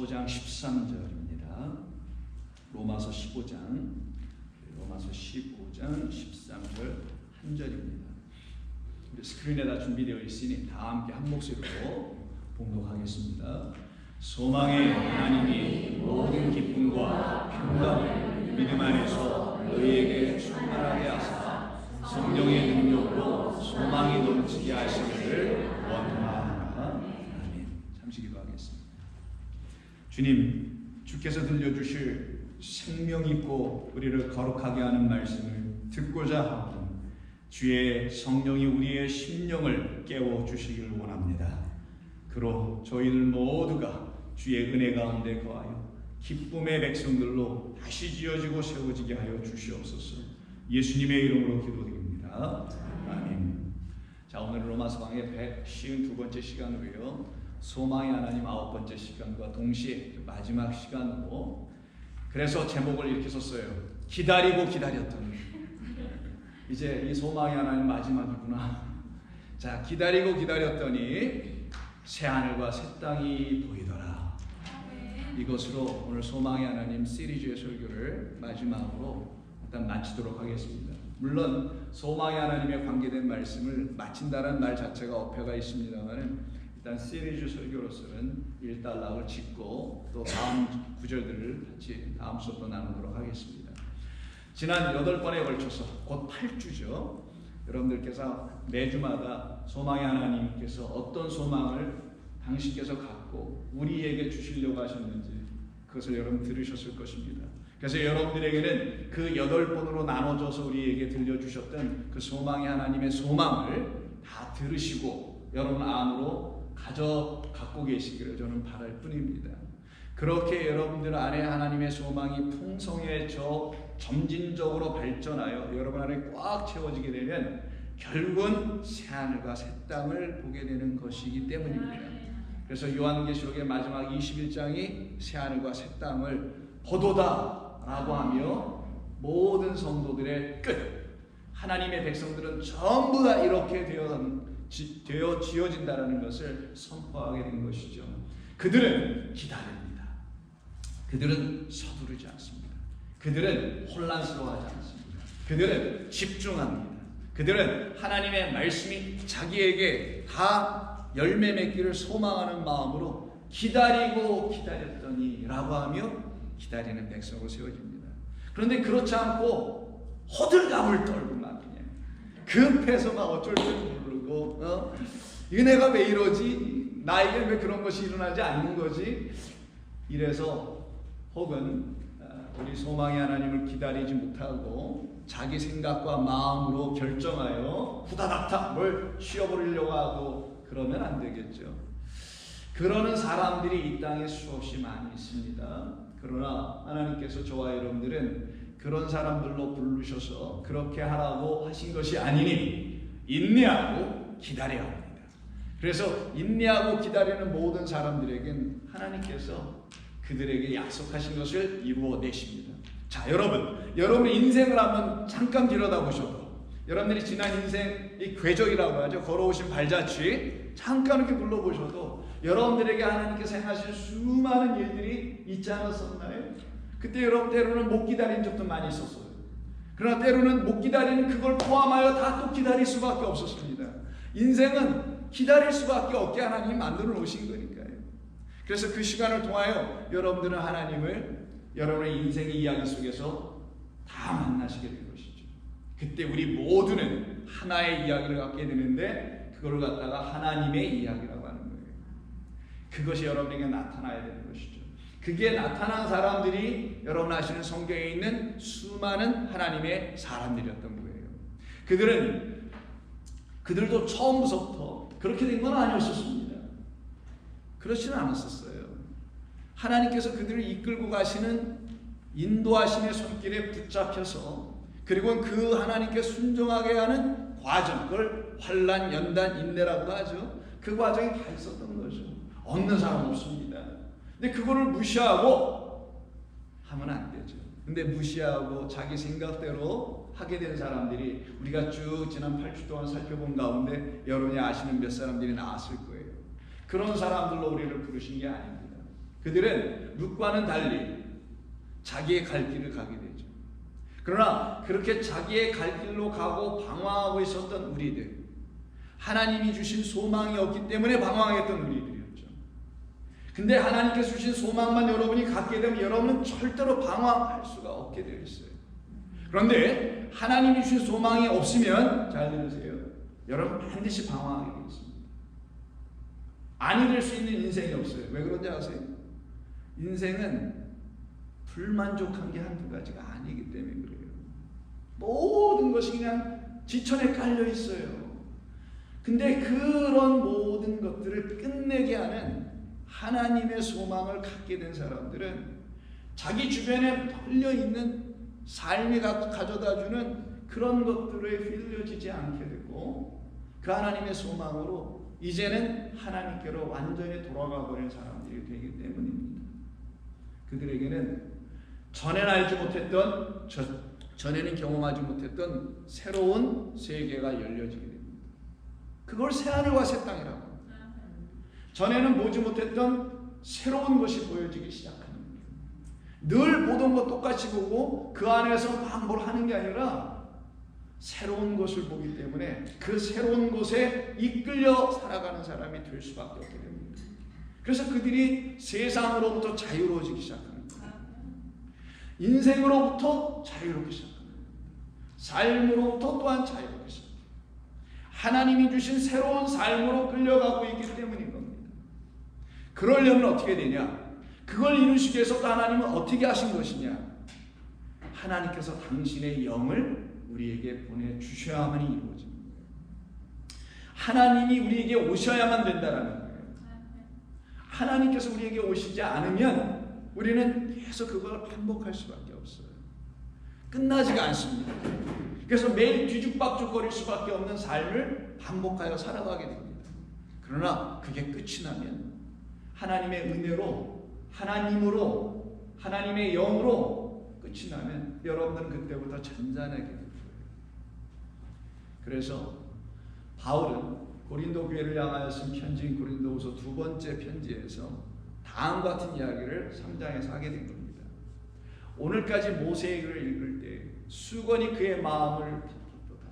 15장 13절입니다. 로마서 15장 13절 한 절입니다. 스크린에다 준비되어 있으니 다 함께 한 목소리로 봉독하겠습니다. 소망의 하나님이 모든 기쁨과 평강을 믿음 안에서 너희에게 충만하게 하사 성령의 능력으로 소망이 넘치게 하시기를 원하노라. 아멘. 잠시 기도하겠습니다. 주님, 주께서 들려주실 생명 있고 우리를 거룩하게 하는 말씀을 듣고자 하고 주의 성령이 우리의 심령을 깨워주시기를 원합니다. 그로 저희들 모두가 주의 은혜 가운데 거하여 기쁨의 백성들로 다시 지어지고 세워지게 하여 주시옵소서. 예수님의 이름으로 기도드립니다. 아멘. 자, 오늘 로마서 강의 152번째 시간으로요, 소망의 하나님 9번째 시간과 동시에 마지막 시간으로, 그래서 제목을 이렇게 썼어요. 기다리고 기다렸더니. 이제 이 소망의 하나님 마지막이구나. 자, 기다리고 기다렸더니 새하늘과 새 땅이 보이더라. 이것으로 오늘 소망의 하나님 시리즈의 설교를 마지막으로 일단 마치도록 하겠습니다. 물론 소망의 하나님에 관계된 말씀을 마친다는 말 자체가 어폐가 있습니다만, 일단 시리즈 설교로서는 일단락을 짓고 또 다음 구절들을 같이 다음 수업도 나누도록 하겠습니다. 지난 8번에 걸쳐서 곧 8주죠. 여러분들께서 매주마다 소망의 하나님께서 어떤 소망을 당신께서 갖고 우리에게 주시려고 하셨는지 그것을 여러분 들으셨을 것입니다. 그래서 여러분들에게는 그 8번으로 나눠져서 우리에게 들려주셨던 그 소망의 하나님의 소망을 다 들으시고 여러분 안으로 갖고 계시기를 저는 바랄 뿐입니다. 그렇게 여러분들 안에 하나님의 소망이 풍성해져 점진적으로 발전하여 여러분 안에 꽉 채워지게 되면 결국은 새하늘과 새 땅을 보게 되는 것이기 때문입니다. 그래서 요한계시록의 마지막 21장이 새하늘과 새 땅을 보도다 라고 하며 모든 성도들의 끝, 하나님의 백성들은 전부 다 이렇게 되어 지어진다는 것을 선포하게 된 것이죠. 그들은 기다립니다. 그들은 서두르지 않습니다. 그들은 혼란스러워하지 않습니다. 그들은 집중합니다. 그들은 하나님의 말씀이 자기에게 다 열매 맺기를 소망하는 마음으로 기다리고 기다렸더니 라고 하며 기다리는 백성으로 세워집니다. 그런데 그렇지 않고 호들갑을 떨고 막 그냥 급해서 막 어쩔 줄 모르고 은혜가 왜 이러지? 나에게 왜 그런 것이 일어나지 않는 거지? 이래서 혹은 우리 소망의 하나님을 기다리지 못하고 자기 생각과 마음으로 결정하여 후다닥 뭘 쉬어버리려고 하고 그러면 안 되겠죠. 그러는 사람들이 이 땅에 수없이 많이 있습니다. 그러나 하나님께서 저와 여러분들은 그런 사람들로 부르셔서 그렇게 하라고 하신 것이 아니니 인내하고 기다려야 합니다. 그래서 인내하고 기다리는 모든 사람들에겐 하나님께서 그들에게 약속하신 것을 이루어내십니다. 자, 여러분의 인생을 한번 잠깐 들여다보셔도, 여러분들이 지난 인생 이 궤적이라고 하죠. 걸어오신 발자취 잠깐 이렇게 눌러보셔도 여러분들에게 하나님께서 행하신 수많은 일들이 있지 않았었나요? 그때 여러분 때로는 못 기다린 적도 많이 있었어요. 그러나 때로는 못 기다리는 그걸 포함하여 다 또 기다릴 수밖에 없었습니다. 인생은 기다릴 수밖에 없게 하나님이 만들어 놓으신 거니까요. 그래서 그 시간을 통하여 여러분들은 하나님을 여러분의 인생의 이야기 속에서 다 만나시게 된 것이죠. 그때 우리 모두는 하나의 이야기를 갖게 되는데 그걸 갖다가 하나님의 이야기라고 하는 거예요. 그것이 여러분에게 나타나야 되는 것이죠. 그게 나타난 사람들이 여러분 아시는 성경에 있는 수많은 하나님의 사람들이었던 거예요. 그들도 처음부터 그렇게 된 건 아니었습니다. 그렇지는 않았었어요. 하나님께서 그들을 이끌고 가시는 인도하심의 손길에 붙잡혀서, 그리고 그 하나님께 순종하게 하는 과정, 그걸 환난, 연단, 인내라고 하죠. 그 과정이 다 있었던 거죠. 없는 사람 없습니다. 근데 그거를 무시하고 하면 안 되죠. 근데 무시하고 자기 생각대로 하게 된 사람들이 우리가 쭉 지난 8주 동안 살펴본 가운데 여러분이 아시는 몇 사람들이 나왔을 거예요. 그런 사람들로 우리를 부르신 게 아닙니다. 그들은 룻과는 달리 자기의 갈 길을 가게 되죠. 그러나 그렇게 자기의 갈 길로 가고 방황하고 있었던 우리들, 하나님이 주신 소망이 없기 때문에 방황했던 우리들이었죠. 근데 하나님께서 주신 소망만 여러분이 갖게 되면 여러분은 절대로 방황할 수가 없게 되어 있어요. 그런데 하나님이 주신 소망이 없으면, 잘 들으세요, 여러분 반드시 방황하게 되어 있습니다. 아니 될 수 있는 인생이 없어요. 왜 그런지 아세요? 인생은 불만족한 게 한두 가지가 아니기 때문에 그래요. 모든 것이 그냥 지천에 깔려 있어요. 근데 그런 모든 것들을 끝내게 하는 하나님의 소망을 갖게 된 사람들은 자기 주변에 널려 있는 삶이 가져다주는 그런 것들에 휘둘려지지 않게 되고, 그 하나님의 소망으로 이제는 하나님께로 완전히 돌아가 버린 사람들이 되기 때문입니다. 그들에게는 전에는 알지 못했던, 전에는 경험하지 못했던 새로운 세계가 열려지게 됩니다. 그걸 새하늘과 새 땅이라고 합니다. 전에는 보지 못했던 새로운 것이 보여지기 시작합니다. 늘 보던 것 똑같이 보고 그 안에서 막 뭘 하는 게 아니라 새로운 것을 보기 때문에 그 새로운 것에 이끌려 살아가는 사람이 될 수밖에 없게 됩니다. 그래서 그들이 세상으로부터 자유로워지기 시작합니다. 인생으로부터 자유롭기 시작합니다. 삶으로부터 또한 자유롭기 시작합니다. 하나님이 주신 새로운 삶으로 끌려가고 있기 때문인 겁니다. 그러려면 어떻게 되냐? 그걸 이루시기 위해서 하나님은 어떻게 하신 것이냐? 하나님께서 당신의 영을 우리에게 보내주셔야만이 이루어집니다. 하나님이 우리에게 오셔야만 된다는 거예요. 하나님께서 우리에게 오시지 않으면 우리는 계속 그걸 반복할 수밖에 없어요. 끝나지가 않습니다. 그래서 매일 뒤죽박죽거릴 수밖에 없는 삶을 반복하여 살아가게 됩니다. 그러나 그게 끝이 나면 하나님의 은혜로, 하나님으로, 하나님의 영으로 끝이 나면 여러분들은 그때부터 잔잔하게 될 거예요. 그래서 바울은 고린도 교회를 향하여 쓴 편지인 고린도후서 2번째 편지에서 다음과 같은 이야기를 3장에서 하게 된 겁니다. 오늘까지 모세의 글을 읽을 때 수건이 그의 마음을 덮었도다.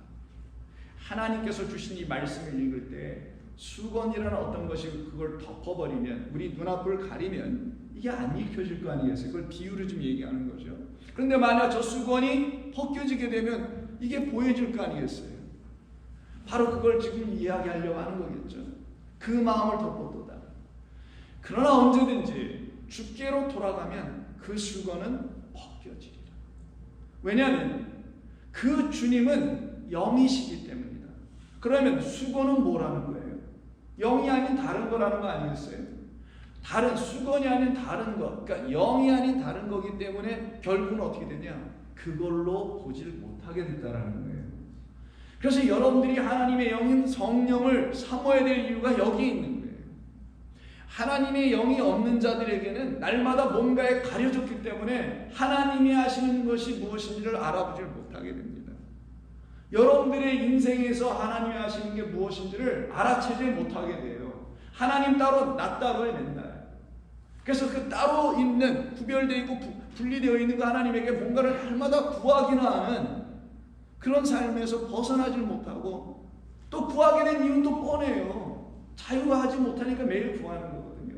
하나님께서 주신 이 말씀을 읽을 때 수건이라는 어떤 것이 그걸 덮어버리면, 우리 눈앞을 가리면 이게 안 읽혀질 거 아니겠어요? 그걸 비유로 좀 얘기하는 거죠. 그런데 만약 저 수건이 벗겨지게 되면 이게 보여질 거 아니겠어요? 바로 그걸 지금 이야기하려고 하는 거겠죠. 그 마음을 덮었도다. 그러나 언제든지 주께로 돌아가면 그 수건은 벗겨지리라. 왜냐하면 그 주님은 영이시기 때문이다. 그러면 수건은 뭐라는 거예요? 영이 아닌 다른 거라는 거 아니겠어요? 다른, 수건이 아닌 다른 것, 그러니까 영이 아닌 다른 거기 때문에 결국은 어떻게 되냐? 그걸로 보질 못하게 된다라는 거예요. 그래서 여러분들이 하나님의 영인 성령을 사모해야 될 이유가 여기에 있는 거예요. 하나님의 영이 없는 자들에게는 날마다 뭔가에 가려졌기 때문에 하나님이 하시는 것이 무엇인지를 알아보질 못하게 됩니다. 여러분들의 인생에서 하나님이 하시는 게 무엇인지를 알아채지 못하게 돼요. 하나님 따로 나 따로에 맨날. 그래서 그 따로 있는, 구별되어 있고 분리되어 있는 그 하나님에게 뭔가를 날마다 구하기나 하는 그런 삶에서 벗어나질 못하고, 또 구하게 된 이유는 또 뻔해요. 자유가 하지 못하니까 매일 구하는 거거든요.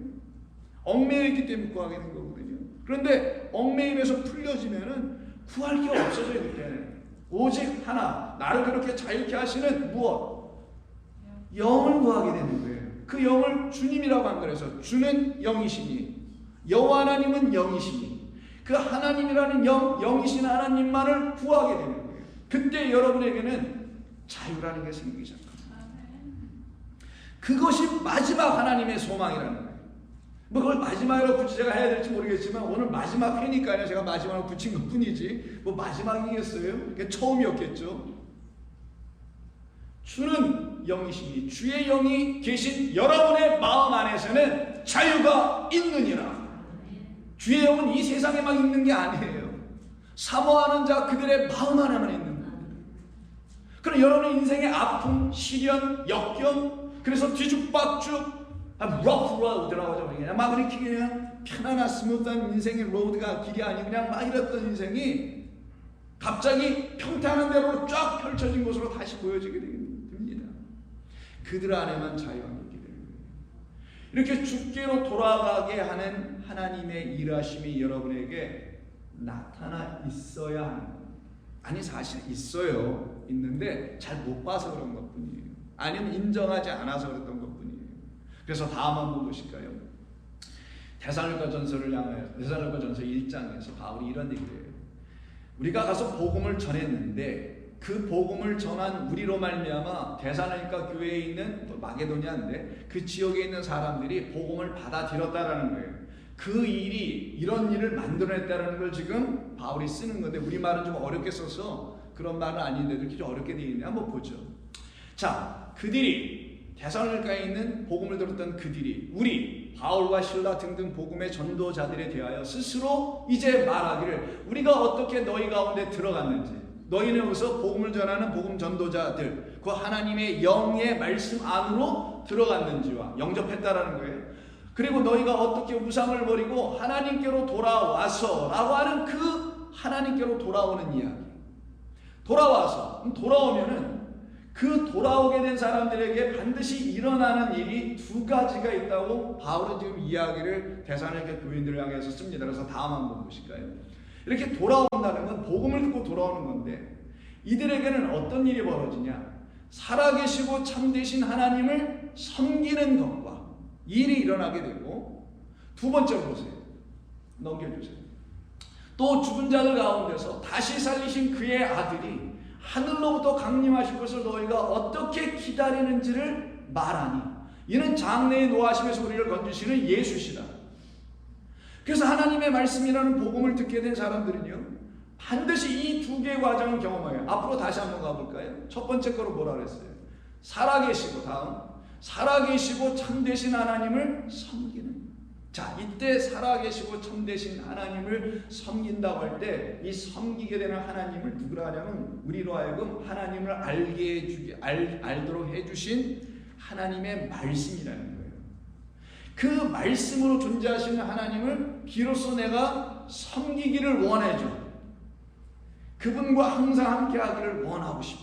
얽매여 있기 때문에 구하게 된 거거든요. 그런데 얽매임에서 풀려지면은 구할 게 없어져요. 그때는 오직 하나, 나를 그렇게 자유케 하시는 무엇? 영을 구하게 되는 거예요. 그 영을 주님이라고 한 거라서, 주는 영이시니 여호와 하나님은 영이시니 그 하나님이라는 영이신 하나님만을 구하게 되는 거예요. 그때 여러분에게는 자유라는 게 생기기 시작합니다. 그것이 마지막 하나님의 소망이라는 거예요. 뭐 그걸 마지막으로 굳이 제가 해야 될지 모르겠지만 오늘 마지막 회니까요. 제가 마지막으로 붙인 것 뿐이지 뭐 마지막이겠어요? 그게 처음이었겠죠. 주는 영이시니 주의 영이 계신 여러분의 마음 안에서는 자유가 있느니라. 주의 영은 이 세상에 막 있는 게 아니에요. 사모하는 자 그들의 마음 안에만 있는 겁니다. 그럼 여러분의 인생의 아픔, 시련, 역경, 그래서 뒤죽박죽 러프라고 들어가죠. 그냥 막 이렇게 그냥 편안한 스무트한 인생의 로드가 길이 아니고 그냥 막 이랬던 인생이 갑자기 평탄한 대로 쫙 펼쳐진 것으로 다시 보여지게 됩니다. 그들 안에만 자유함이 있게 되는 거예요. 이렇게 주께로 돌아가게 하는 하나님의 일하심이 여러분에게 나타나 있어야 하는 거예요. 아니 사실 있어요. 있는데 잘 못 봐서 그런 것뿐이에요. 아니면 인정하지 않아서 그랬던 것뿐이에요. 그래서 다음 한번 보실까요? 데살로니가전서를 향하여 데살로니가전서 1장에서 바울이 이런 얘기를 해요. 우리가 가서 복음을 전했는데 그 복음을 전한 우리로 말미암아 데살로니가 교회에 있는 마게도냐인데 그 지역에 있는 사람들이 복음을 받아들였다라는 거예요. 그 일이 이런 일을 만들어냈다는 걸 지금 바울이 쓰는 건데 우리말은 좀 어렵게 써서 그런 말은 아닌데도 이렇게 좀 어렵게 되어 있네. 한번 보죠. 자, 그들이 데살로니가에 있는 복음을 들었던 그들이 우리 바울과 실라 등등 복음의 전도자들에 대하여 스스로 이제 말하기를 우리가 어떻게 너희 가운데 들어갔는지 너희네에서 복음을 전하는 복음 전도자들 그 하나님의 영의 말씀 안으로 들어갔는지와 영접했다라는 거예요. 그리고 너희가 어떻게 우상을 버리고 하나님께로 돌아와서 라고 하는 그 하나님께로 돌아오는 이야기. 돌아오면은 그 돌아오게 된 사람들에게 반드시 일어나는 일이 두 가지가 있다고 바울은 지금 이야기를 데살로니가 교인들을 향해서 씁니다. 그래서 다음 한번 보실까요? 이렇게 돌아온다는 건 복음을 듣고 돌아오는 건데 이들에게는 어떤 일이 벌어지냐? 살아계시고 참되신 하나님을 섬기는 것과 일이 일어나게 되고 두 번째 보세요. 넘겨주세요. 또 죽은 자들 가운데서 다시 살리신 그의 아들이 하늘로부터 강림하실 것을 너희가 어떻게 기다리는지를 말하니 이는 장래의 노하심에서 우리를 건지시는 예수시다. 그래서 하나님의 말씀이라는 복음을 듣게 된 사람들은요 반드시 이 두 개의 과정을 경험해요. 앞으로 다시 한번 가볼까요? 첫 번째 거로 뭐라 그랬어요? 살아계시고 다음 살아계시고 참되신 하나님을 섬기는. 자, 이때 살아계시고 참되신 하나님을 섬긴다고 할 때 이 섬기게 되는 하나님을 누구라 하냐면 우리로 하여금 하나님을 알도록 해주신 하나님의 말씀이라는 거예요. 그 말씀으로 존재하시는 하나님을 비로소 내가 섬기기를 원해줘. 그분과 항상 함께 하기를 원하고 싶어.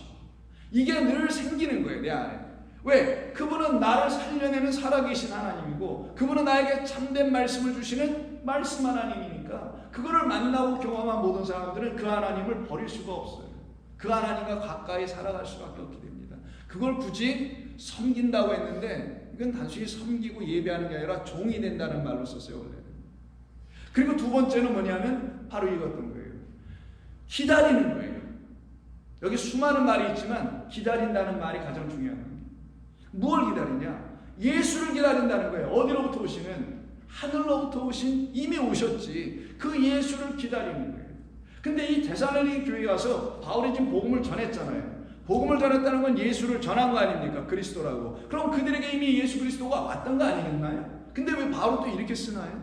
이게 늘 생기는 거예요, 내 안에. 왜? 그분은 나를 살려내는 살아계신 하나님이고 그분은 나에게 참된 말씀을 주시는 말씀 하나님이니까 그거를 만나고 경험한 모든 사람들은 그 하나님을 버릴 수가 없어요. 그 하나님과 가까이 살아갈 수밖에 없게 됩니다. 그걸 굳이 섬긴다고 했는데 이건 단순히 섬기고 예배하는 게 아니라 종이 된다는 말로 썼어요, 원래. 그리고 두 번째는 뭐냐면 바로 이것던 거예요. 기다리는 거예요. 여기 수많은 말이 있지만 기다린다는 말이 가장 중요한 거예요. 무엇을 기다리냐? 예수를 기다린다는 거예요. 어디로부터 오시는? 하늘로부터 오신 이미 오셨지. 그 예수를 기다리는 거예요. 근데 이 데살로니가 교회에 가서 바울이 지금 복음을 전했잖아요. 복음을 전했다는 건 예수를 전한 거 아닙니까? 그리스도라고. 그럼 그들에게 이미 예수 그리스도가 왔던 거 아니겠나요? 근데 왜 바울은 또 이렇게 쓰나요?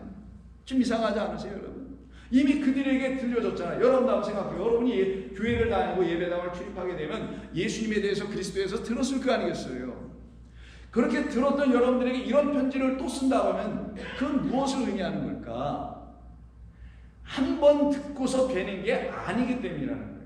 좀 이상하지 않으세요, 여러분? 이미 그들에게 들려줬잖아요. 여러분 한번 생각해요. 여러분이 교회를 다니고 예배당을 출입하게 되면 예수님에 대해서 그리스도에서 들었을 거 아니겠어요? 그렇게 들었던 여러분들에게 이런 편지를 또 쓴다고 하면 그건 무엇을 의미하는 걸까? 한 번 듣고서 되는 게 아니기 때문이라는 거예요.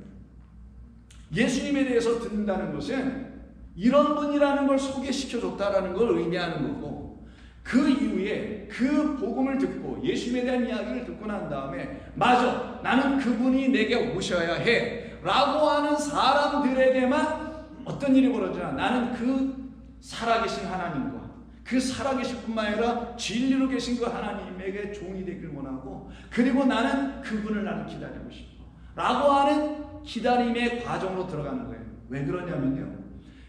예수님에 대해서 듣는다는 것은 이런 분이라는 걸 소개시켜줬다라는 걸 의미하는 거고 그 이후에 그 복음을 듣고 예수님에 대한 이야기를 듣고 난 다음에 맞아, 나는 그분이 내게 오셔야 해 라고 하는 사람들에게만 어떤 일이 벌어지나 나는 그 살아계신 하나님과 그 살아계실 뿐만 아니라 진리로 계신 그 하나님에게 종이 되길 원하고 그리고 나는 그분을 나는 기다리고 싶어 라고 하는 기다림의 과정으로 들어가는 거예요. 왜 그러냐면요,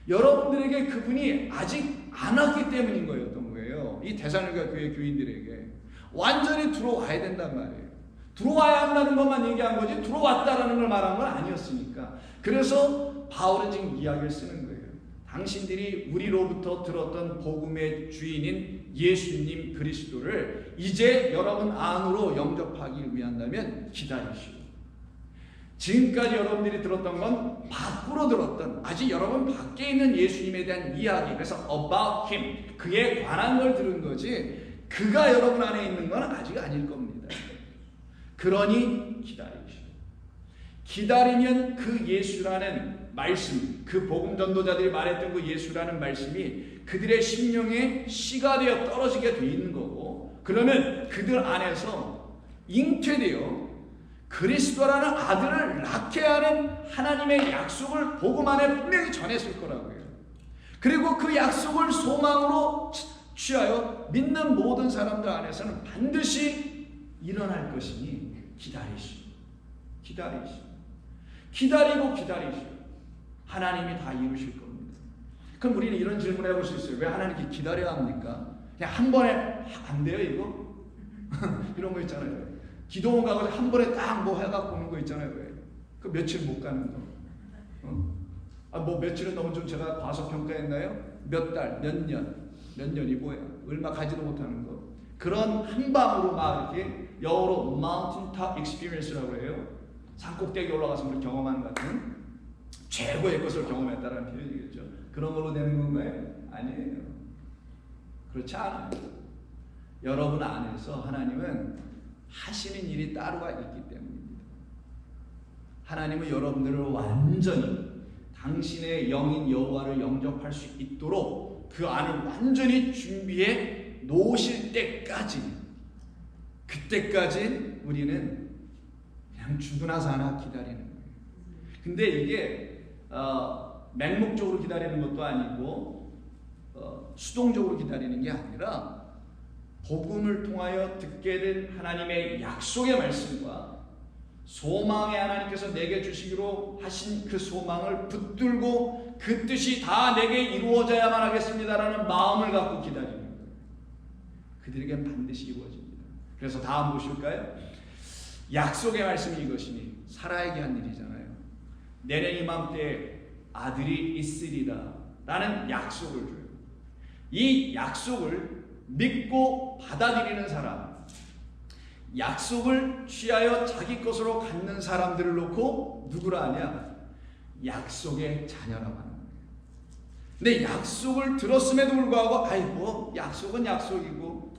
여러분들에게 그분이 아직 안 왔기 때문인 거였던 거예요. 이 데살로니가 교회 교인들에게 완전히 들어와야 된단 말이에요. 들어와야 한다는 것만 얘기한 거지 들어왔다라는 걸 말한 건 아니었으니까. 그래서 바울은 지금 이야기를 쓰는 거예요. 당신들이 우리로부터 들었던 복음의 주인인 예수님 그리스도를 이제 여러분 안으로 영접하기 위한다면 기다리시오. 지금까지 여러분들이 들었던 건 밖으로 들었던, 아직 여러분 밖에 있는 예수님에 대한 이야기, 그래서 about him, 그에 관한 걸 들은 거지 그가 여러분 안에 있는 건 아직 아닐 겁니다. 그러니 기다리시오. 기다리면 그 예수라는 말씀, 그 복음 전도자들이 말했던 그 예수라는 말씀이 그들의 심령에 씨가 되어 떨어지게 돼 있는 거고, 그러면 그들 안에서 잉태되어 그리스도라는 아들을 낳게 하는 하나님의 약속을 복음 안에 분명히 전했을 거라고요. 그리고 그 약속을 소망으로 취하여 믿는 모든 사람들 안에서는 반드시 일어날 것이니 기다리시오. 기다리고 하나님이 다 이루실 겁니다. 그럼 우리는 이런 질문을 해볼 수 있어요. 왜 하나님께 기다려야 합니까? 그냥 한 번에 안 돼요 이거? 이런 거 있잖아요. 기도원 가고 한 번에 딱 뭐 해갖고 오는 거 있잖아요. 왜? 그 며칠 못 가는 거. 뭐 며칠은 너무 좀 제가 과소평가했나요? 몇 달, 몇 년이 뭐야? 얼마 가지도 못하는 거. 그런 한 방으로 막 이렇게 영어로 mountain top experience라고 해요. 산꼭대기 올라가서 우리 경험하는 같은 최고의 것을 경험했다는 표현이겠죠. 그런 걸로 되는 건가요? 아니에요. 그렇지 않아요. 여러분 안에서 하나님은 하시는 일이 따로가 있기 때문입니다. 하나님은 여러분들을 완전히 당신의 영인 여호와를 영접할 수 있도록 그 안을 완전히 준비해 놓으실 때까지, 그때까지 우리는 그냥 죽으나 사나 기다리는 거예요. 근데 이게 맹목적으로 기다리는 것도 아니고 수동적으로 기다리는 게 아니라 복음을 통하여 듣게 된 하나님의 약속의 말씀과 소망의 하나님께서 내게 주시기로 하신 그 소망을 붙들고 그 뜻이 다 내게 이루어져야만 하겠습니다라는 마음을 갖고 기다리는 거예요. 그들에겐 반드시 이루어집니다. 그래서 다음 보실까요? 약속의 말씀이 이것이니 사라에게 한 일이잖아요. 내년 이맘때 아들이 있으리라 라는 약속을 줘요. 이 약속을 믿고 받아들이는 사람, 약속을 취하여 자기 것으로 갖는 사람들을 놓고 누구라 하냐? 약속의 자녀라고 하는 거예요. 근데 약속을 들었음에도 불구하고 아이고 약속은 약속이고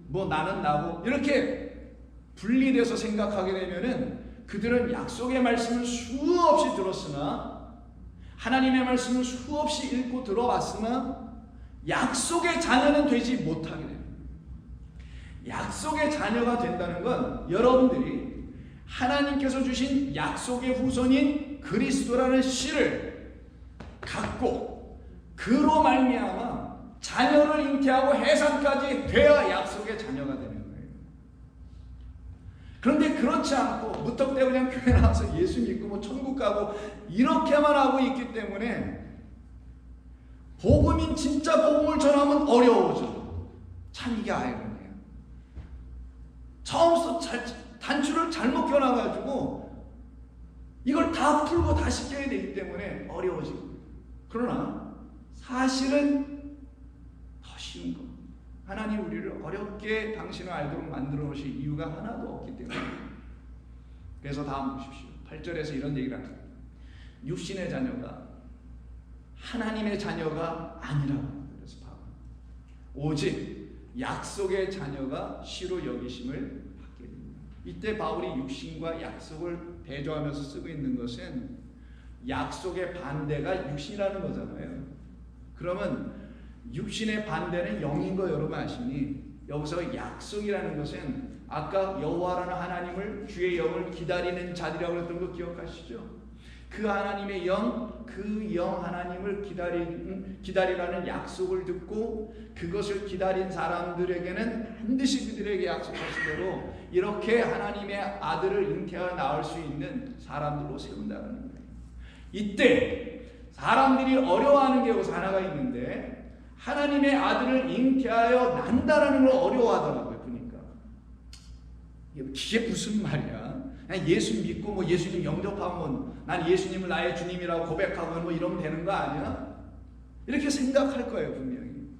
뭐 나는 나고 이렇게 분리돼서 생각하게 되면은 그들은 약속의 말씀을 수없이 들었으나, 하나님의 말씀을 수없이 읽고 들어왔으나 약속의 자녀는 되지 못하게 됩니다. 약속의 자녀가 된다는 건 여러분들이 하나님께서 주신 약속의 후손인 그리스도라는 씨를 갖고 그로 말미암아 자녀를 잉태하고 해산까지 돼야 약속의 자녀가 되는 거예요. 그런데 그렇지 않고 무턱대고 그냥 교회 나와서 예수 믿고 뭐 천국 가고 이렇게만 하고 있기 때문에 복음인 진짜 복음을 전하면 어려워져. 참 이게 아이러니예요. 처음부터 단추를 잘못 껴놔가지고 이걸 다 풀고 다시 껴야 되기 때문에 어려워지고. 그러나 사실은 더 쉬운 거. 하나님 우리를 어렵게 당신을 알도록 만들어 놓으실 이유가 하나도 없기 때문에. 그래서 다음 보십시오. 8절에서 이런 얘기를 합니다. 육신의 자녀가 하나님의 자녀가 아니라고. 그래서 바울 오직 약속의 자녀가 씨로 여기심을 받게 됩니다. 이때 바울이 육신과 약속을 대조하면서 쓰고 있는 것은 약속의 반대가 육신이라는 거잖아요. 그러면 육신의 반대는 영인 거 여러분 아시니, 여기서 약속이라는 것은 아까 여호와라는 하나님을, 주의 영을 기다리는 자들이라고 했던 거 기억하시죠? 그 하나님의 영, 그 영 하나님을 기다리라는 약속을 듣고 그것을 기다린 사람들에게는 반드시 그들에게 약속하신 대로 이렇게 하나님의 아들을 잉태하여 낳을 수 있는 사람들로 세운다는 거예요. 이때 사람들이 어려워하는 게 여기서 하나가 있는데, 하나님의 아들을 잉태하여 난다라는 걸 어려워하더라고요. 보니까 이게 무슨 말이야? 그냥 예수 믿고 뭐 예수님 영접하면 난 예수님을 나의 주님이라고 고백하고 뭐 이러면 되는 거 아니야? 이렇게 생각할 거예요 분명히.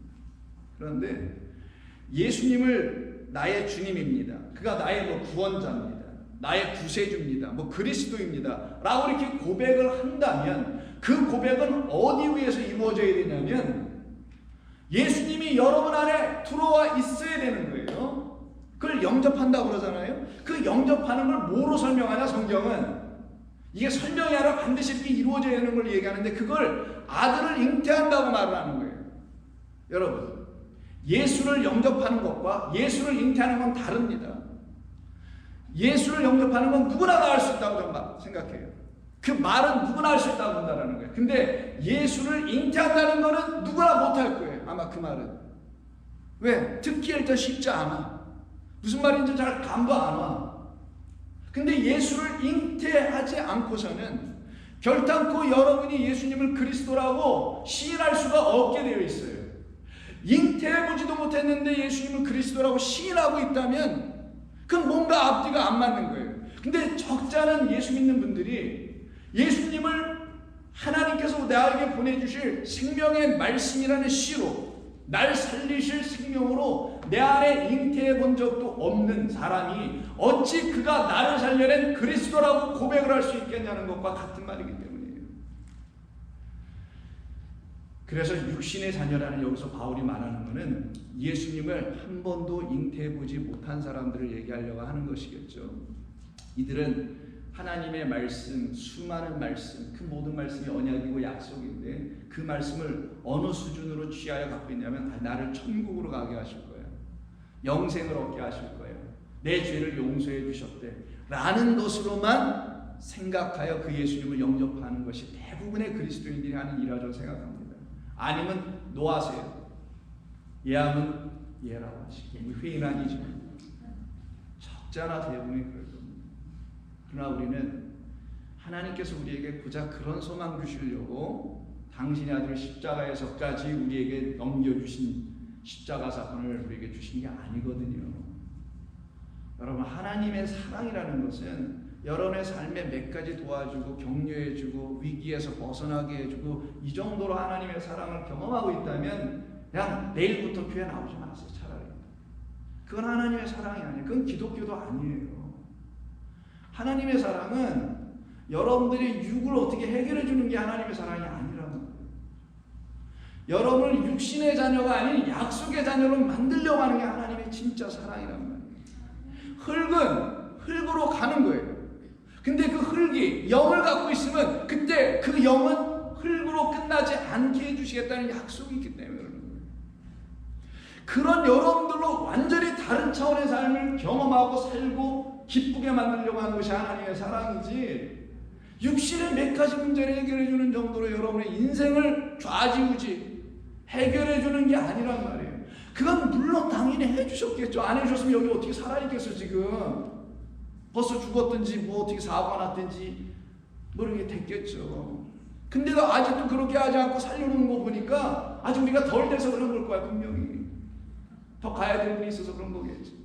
그런데 예수님을 나의 주님입니다. 그가 나의 뭐 구원자입니다. 나의 구세주입니다. 뭐 그리스도입니다. 라고 이렇게 고백을 한다면 그 고백은 어디 위해서 이루어져야 되냐면 예수님이 여러분 안에 들어와 있어야 되는 거예요. 그걸 영접한다고 그러잖아요. 그 영접하는 걸 뭐로 설명하냐 성경은. 이게 설명이 아니라 반드시 이렇게 이루어져야 되는 걸 얘기하는데 그걸 아들을 잉태한다고 말을 하는 거예요. 여러분, 예수를 영접하는 것과 예수를 잉태하는 건 다릅니다. 예수를 영접하는 건 누구나 다 할 수 있다고 저는 생각해요. 그 말은 누구나 할 수 있다고 한다는 거예요. 근데 예수를 잉태한다는 거는 누구나 못할 거예요. 아마 그 말은. 왜? 듣기 일단 쉽지 않아. 무슨 말인지 잘 감도 안 와. 근데 예수를 잉태하지 않고서는 결단코 여러분이 예수님을 그리스도라고 시인할 수가 없게 되어 있어요. 잉태해보지도 못했는데 예수님을 그리스도라고 시인하고 있다면 그건 뭔가 앞뒤가 안 맞는 거예요. 근데 적잖은 예수 믿는 분들이 예수님을 하나님께서 나에게 보내주실 생명의 말씀이라는 씨로 날 살리실 생명으로 내 안에 잉태해 본 적도 없는 사람이 어찌 그가 나를 살려낸 그리스도라고 고백을 할 수 있겠냐는 것과 같은 말이기 때문이에요. 그래서 육신의 자녀라는 여기서 바울이 말하는 것은 예수님을 한 번도 잉태해 보지 못한 사람들을 얘기하려고 하는 것이겠죠. 이들은 하나님의 말씀, 수많은 말씀, 그 모든 말씀이 언약이고 약속인데 그 말씀을 어느 수준으로 취하여 갖고 있냐면 나를 천국으로 가게 하실 거예요. 영생을 얻게 하실 거예요. 내 죄를 용서해 주셨대. 라는 것으로만 생각하여 그 예수님을 영접하는 것이 대부분의 그리스도인들이 하는 일이라고 생각합니다. 아니면 노하세요. 예하면 예라고 하시고 회의는 아니지만 적잖아 대부분이 그럴 겁니다. 그러나 우리는 하나님께서 우리에게 고작 그런 소망 주시려고 당신의 아들 십자가에서까지 우리에게 넘겨주신 십자가 사건을 우리에게 주신 게 아니거든요. 여러분, 하나님의 사랑이라는 것은 여러분의 삶에 몇 가지 도와주고 격려해주고 위기에서 벗어나게 해주고 이 정도로 하나님의 사랑을 경험하고 있다면 그냥 내일부터 교회 나오지 마세요. 차라리. 그건 하나님의 사랑이 아니에요. 그건 기독교도 아니에요. 하나님의 사랑은 여러분들이 육을 어떻게 해결해 주는 게 하나님의 사랑이 아니라는 거예요. 여러분을 육신의 자녀가 아닌 약속의 자녀로 만들려고 하는 게 하나님의 진짜 사랑이란 말이에요. 흙은 흙으로 가는 거예요. 근데 그 흙이 영을 갖고 있으면 그때 그 영은 흙으로 끝나지 않게 해주시겠다는 약속이 있기 때문에 그러는 거예요. 그런 여러분들로 완전히 다른 차원의 삶을 경험하고 살고 기쁘게 만들려고 하는 것이 하나님의 사랑이지 육신의 몇 가지 문제를 해결해 주는 정도로 여러분의 인생을 좌지우지 해결해 주는 게 아니란 말이에요. 그건 물론 당연히 해주셨겠죠. 안 해주셨으면 여기 어떻게 살아있겠어 지금. 벌써 죽었든지 뭐 어떻게 사고가 났든지 뭐 이렇게 됐겠죠. 근데도 아직도 그렇게 하지 않고 살려놓은 거 보니까 아직 우리가 덜 돼서 그런 걸 거야 분명히. 더 가야 될 일이 있어서 그런 거겠지.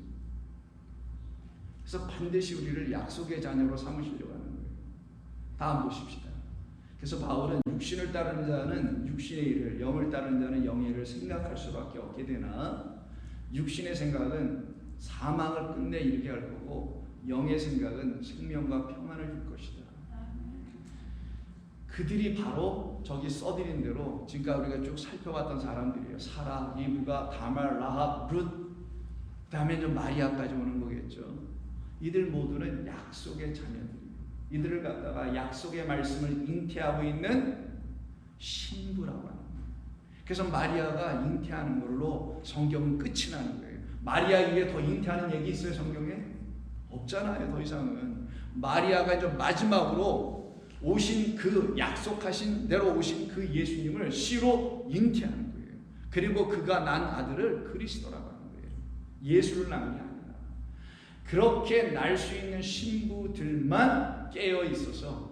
그래서 반드시 우리를 약속의 자녀로 삼으시려고 하는 거예요. 다음 보십시다. 그래서 바울은 육신을 따르는 자는 육신의 일을, 영을 따르는 자는 영의 일을 생각할 수밖에 없게 되나 육신의 생각은 사망을 끝내 이르게 할 거고 영의 생각은 생명과 평안을 줄 것이다. 그들이 바로 저기 써드린 대로 지금까지 우리가 쭉 살펴봤던 사람들이에요. 사라, 리브가, 다말, 라합, 룻, 그 다음에 이제 마리아까지 오는 거겠죠. 이들 모두는 약속의 자녀들이에요. 이들을 갖다가 약속의 말씀을 잉태하고 있는 신부라고 합니다. 그래서 마리아가 잉태하는 걸로 성경은 끝이 나는 거예요. 마리아 이게 더 잉태하는 얘기 있어요 성경에? 없잖아요. 더 이상은. 마리아가 이제 마지막으로 오신 그 약속하신 대로 오신 그 예수님을 씨로 잉태하는 거예요. 그리고 그가 난 아들을 그리스도라고 하는 거예요. 예수를 낳은 게 아니라. 그렇게 날 수 있는 신부들만 깨어 있어서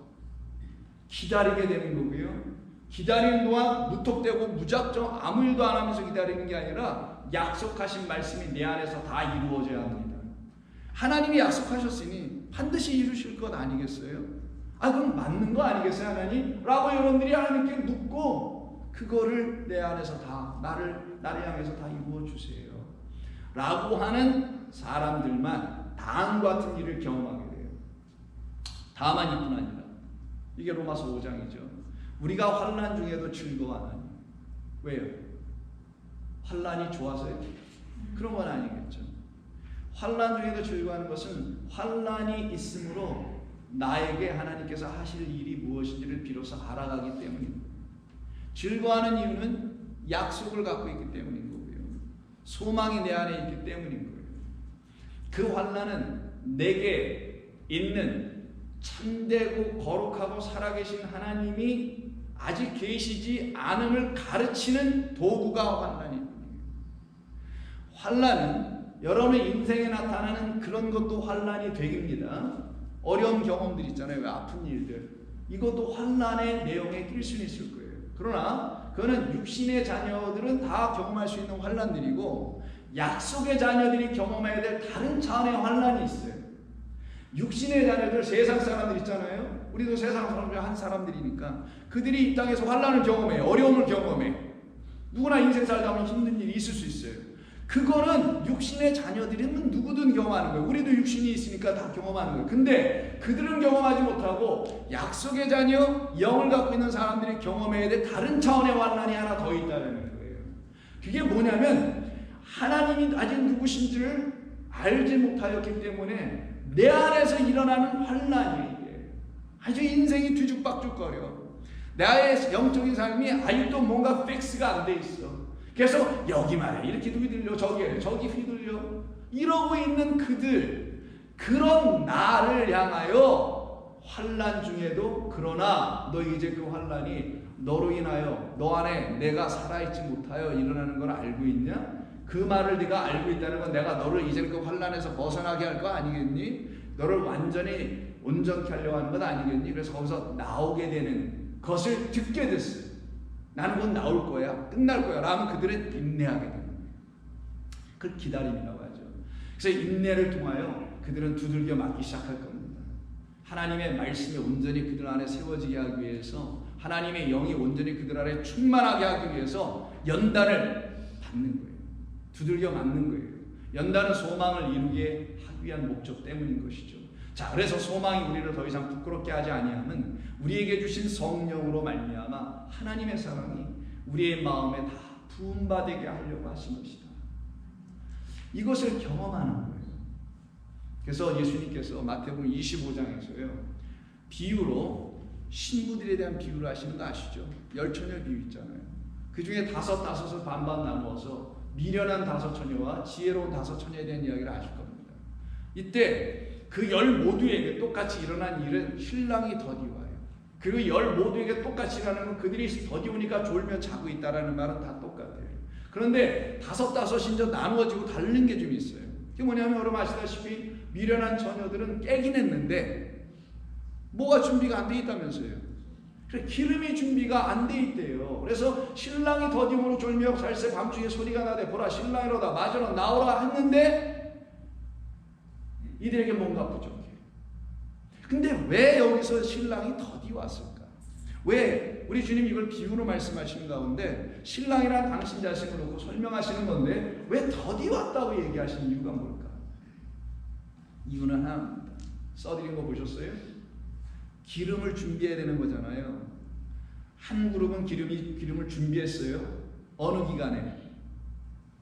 기다리게 되는 거고요. 기다리는 동안 무턱대고 무작정 아무 일도 안 하면서 기다리는 게 아니라 약속하신 말씀이 내 안에서 다 이루어져야 합니다. 하나님이 약속하셨으니 반드시 이루실 것 아니겠어요? 그럼 맞는 거 아니겠어요 하나님? 라고 여러분들이 하나님께 묻고 그거를 내 안에서 다 나를 향해서 다 이루어 주세요 라고 하는 사람들만 다음과 같은 일을 경험하게 돼요. 다만 이뿐 아니라, 이게 로마서 5장이죠. 우리가 환난 중에도 즐거워하나니. 왜요? 환난이 좋아서요? 그런 건 아니겠죠. 환난 중에도 즐거워하는 것은 환난이 있으므로 나에게 하나님께서 하실 일이 무엇인지를 비로소 알아가기 때문입니다. 즐거워하는 이유는 약속을 갖고 있기 때문인 거고요. 소망이 내 안에 있기 때문인 거예요. 그 환난은 내게 있는 참되고 거룩하고 살아계신 하나님이 아직 계시지 않음을 가르치는 도구가 환난입니다. 환난은 여러분의 인생에 나타나는 그런 것도 환난이 되깁니다. 어려운 경험들 있잖아요. 왜 아픈 일들. 이것도 환난의 내용에 낄 수는 있을 거예요. 그러나 그거는 육신의 자녀들은 다 경험할 수 있는 환난들이고, 약속의 자녀들이 경험해야 될 다른 차원의 환난이 있어요. 육신의 자녀들, 세상 사람들 있잖아요. 우리도 세상 사람들 한 사람들이니까 그들이 이 땅에서 환난을 경험해요. 어려움을 경험해. 누구나 인생 살다 보면 힘든 일이 있을 수 있어요. 그거는 육신의 자녀들은 누구든 경험하는 거예요. 우리도 육신이 있으니까 다 경험하는 거예요. 근데 그들은 경험하지 못하고 약속의 자녀, 영을 갖고 있는 사람들이 경험해야 될 다른 차원의 환난이 하나 더 있다는 거예요. 그게 뭐냐면 하나님이 아직 누구신지를 알지 못하였기 때문에 내 안에서 일어나는 환난이에요. 이게 아주 인생이 뒤죽박죽거려. 나의 영적인 삶이 아직도 뭔가 픽스가 안 돼 있어. 그래서 여기 말해 이렇게 휘둘려, 저기 휘둘려 이러고 있는 그들, 그런 나를 향하여 환난 중에도 그러나 너 이제 그 환난이 너로 인하여 너 안에 내가 살아있지 못하여 일어나는 걸 알고 있냐? 그 말을 네가 알고 있다는 건 내가 너를 이제 그 환난에서 벗어나게 할 거 아니겠니? 너를 완전히 온전케 하려고 하는 것 아니겠니? 그래서 거기서 나오게 되는 것을 듣게 됐어요. 나는 곧 나올 거야, 끝날 거야 라면 그들은 인내하게 됩니다. 그걸 기다림이라고 하죠. 그래서 인내를 통하여 그들은 두들겨 맞기 시작할 겁니다. 하나님의 말씀이 온전히 그들 안에 세워지게 하기 위해서, 하나님의 영이 온전히 그들 안에 충만하게 하기 위해서 연단을 받는 거예요. 두들겨 맞는 거예요. 연단은 소망을 이루게 하기 위한 목적 때문인 것이죠. 자, 그래서 소망이 우리를 더 이상 부끄럽게 하지 아니함은 우리에게 주신 성령으로 말미암아 하나님의 사랑이 우리의 마음에 다 부음받게 하려고 하신 것이다. 이것을 경험하는 거예요. 그래서 예수님께서 마태복음 25장에서요 비유로 신부들에 대한 비유를 하시는 거 아시죠? 열처녀 비유 있잖아요. 그 중에 다섯을 반반 나누어서 미련한 5처녀와 지혜로운 5처녀에 대한 이야기를 하실 겁니다. 이때 그 10 모두에게 똑같이 일어난 일은 신랑이 더디와요. 그리고 10 모두에게 똑같이 일어나는 건 그들이 더디우니까 졸며 자고 있다라는 말은 다 똑같아요. 그런데 5이 나누어지고 다른 게 좀 있어요. 그게 뭐냐면 여러분 아시다시피 미련한 처녀들은 깨긴 했는데 뭐가 준비가 안 돼 있다면서요. 그래, 기름이 준비가 안 돼 있대요. 그래서 신랑이 더디움으로 졸며 살새 밤중에 소리가 나되 보라 신랑이로다 마저는 나오라 했는데 이들에게 뭔가 부족해. 근데 왜 여기서 신랑이 더디 왔을까? 왜 우리 주님 이걸 비유로 말씀하시는 가운데 신랑이란 당신 자신을 놓고 설명하시는 건데 왜 더디 왔다고 얘기하시는 이유가 뭘까? 이유는 하나입니다. 써드린 거 보셨어요? 기름을 준비해야 되는 거잖아요. 한 그룹은 기름을 준비했어요. 어느 기간에?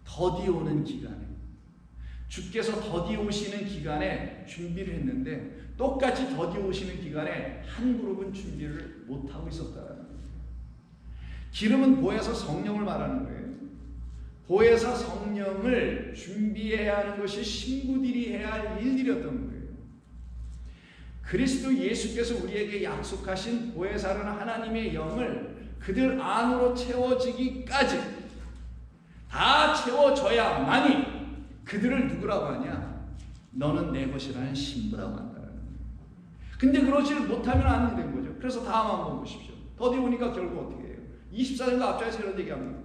더디 오는 기간에. 주께서 더디 오시는 기간에 준비를 했는데 똑같이 더디 오시는 기간에 한 그룹은 준비를 못하고 있었다는 거예요. 기름은 보혜사 성령을 말하는 거예요. 보혜사 성령을 준비해야 하는 것이 신부들이 해야 할 일들이었던 거예요. 그리스도 예수께서 우리에게 약속하신 보혜사라는 하나님의 영을 그들 안으로 채워지기까지 다 채워져야만이 그들을 누구라고 하냐? 너는 내 것이라는 신부라고 한다는 거예요. 근데 그러지 못하면 안 된 거죠. 그래서 다음 한번 보십시오. 더디 오니까 결국 어떻게 해요? 24장과 앞장에서 이런 얘기합니다.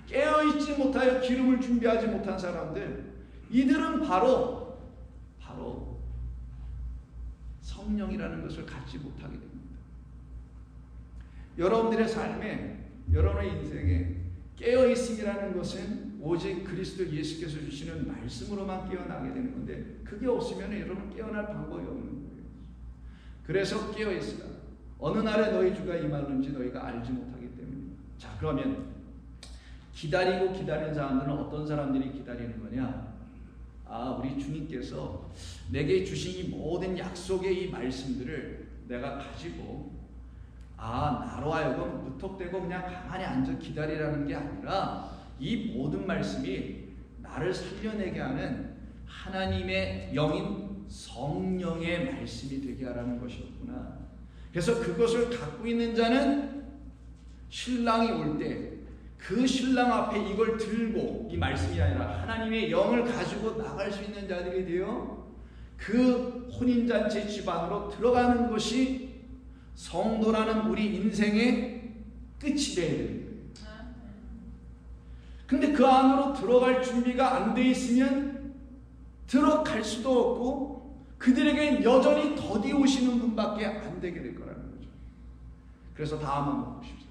깨어있지 못하여 기름을 준비하지 못한 사람들, 이들은 바로 성령이라는 것을 갖지 못하게 됩니다. 여러분들의 삶에, 여러분의 인생에 깨어있음이라는 것은 오직 그리스도 예수께서 주시는 말씀으로만 깨어나게 되는 건데 그게 없으면 여러분 깨어날 방법이 없는 거예요. 그래서 깨어있으라. 어느 날에 너희 주가 임하는지 너희가 알지 못하기 때문이다. 자, 그러면 기다리고 기다리는 사람들은 어떤 사람들이 기다리는 거냐? 우리 주님께서 내게 주신 이 모든 약속의 이 말씀들을 내가 가지고 나로 하여금 무턱대고 그냥 가만히 앉아 기다리라는 게 아니라 이 모든 말씀이 나를 살려내게 하는 하나님의 영인 성령의 말씀이 되게 하라는 것이었구나. 그래서 그것을 갖고 있는 자는 신랑이 올 때 그 신랑 앞에 이걸 들고, 이 말씀이 아니라 하나님의 영을 가지고 나갈 수 있는 자들이 되어 그 혼인잔치 집안으로 들어가는 것이 성도라는 우리 인생의 끝이 되어야 되는 거예요. 근데 그 안으로 들어갈 준비가 안 돼 있으면 들어갈 수도 없고 그들에겐 여전히 더디 오시는 분밖에 안 되게 될 거라는 거죠. 그래서 다음 한번 보십시오.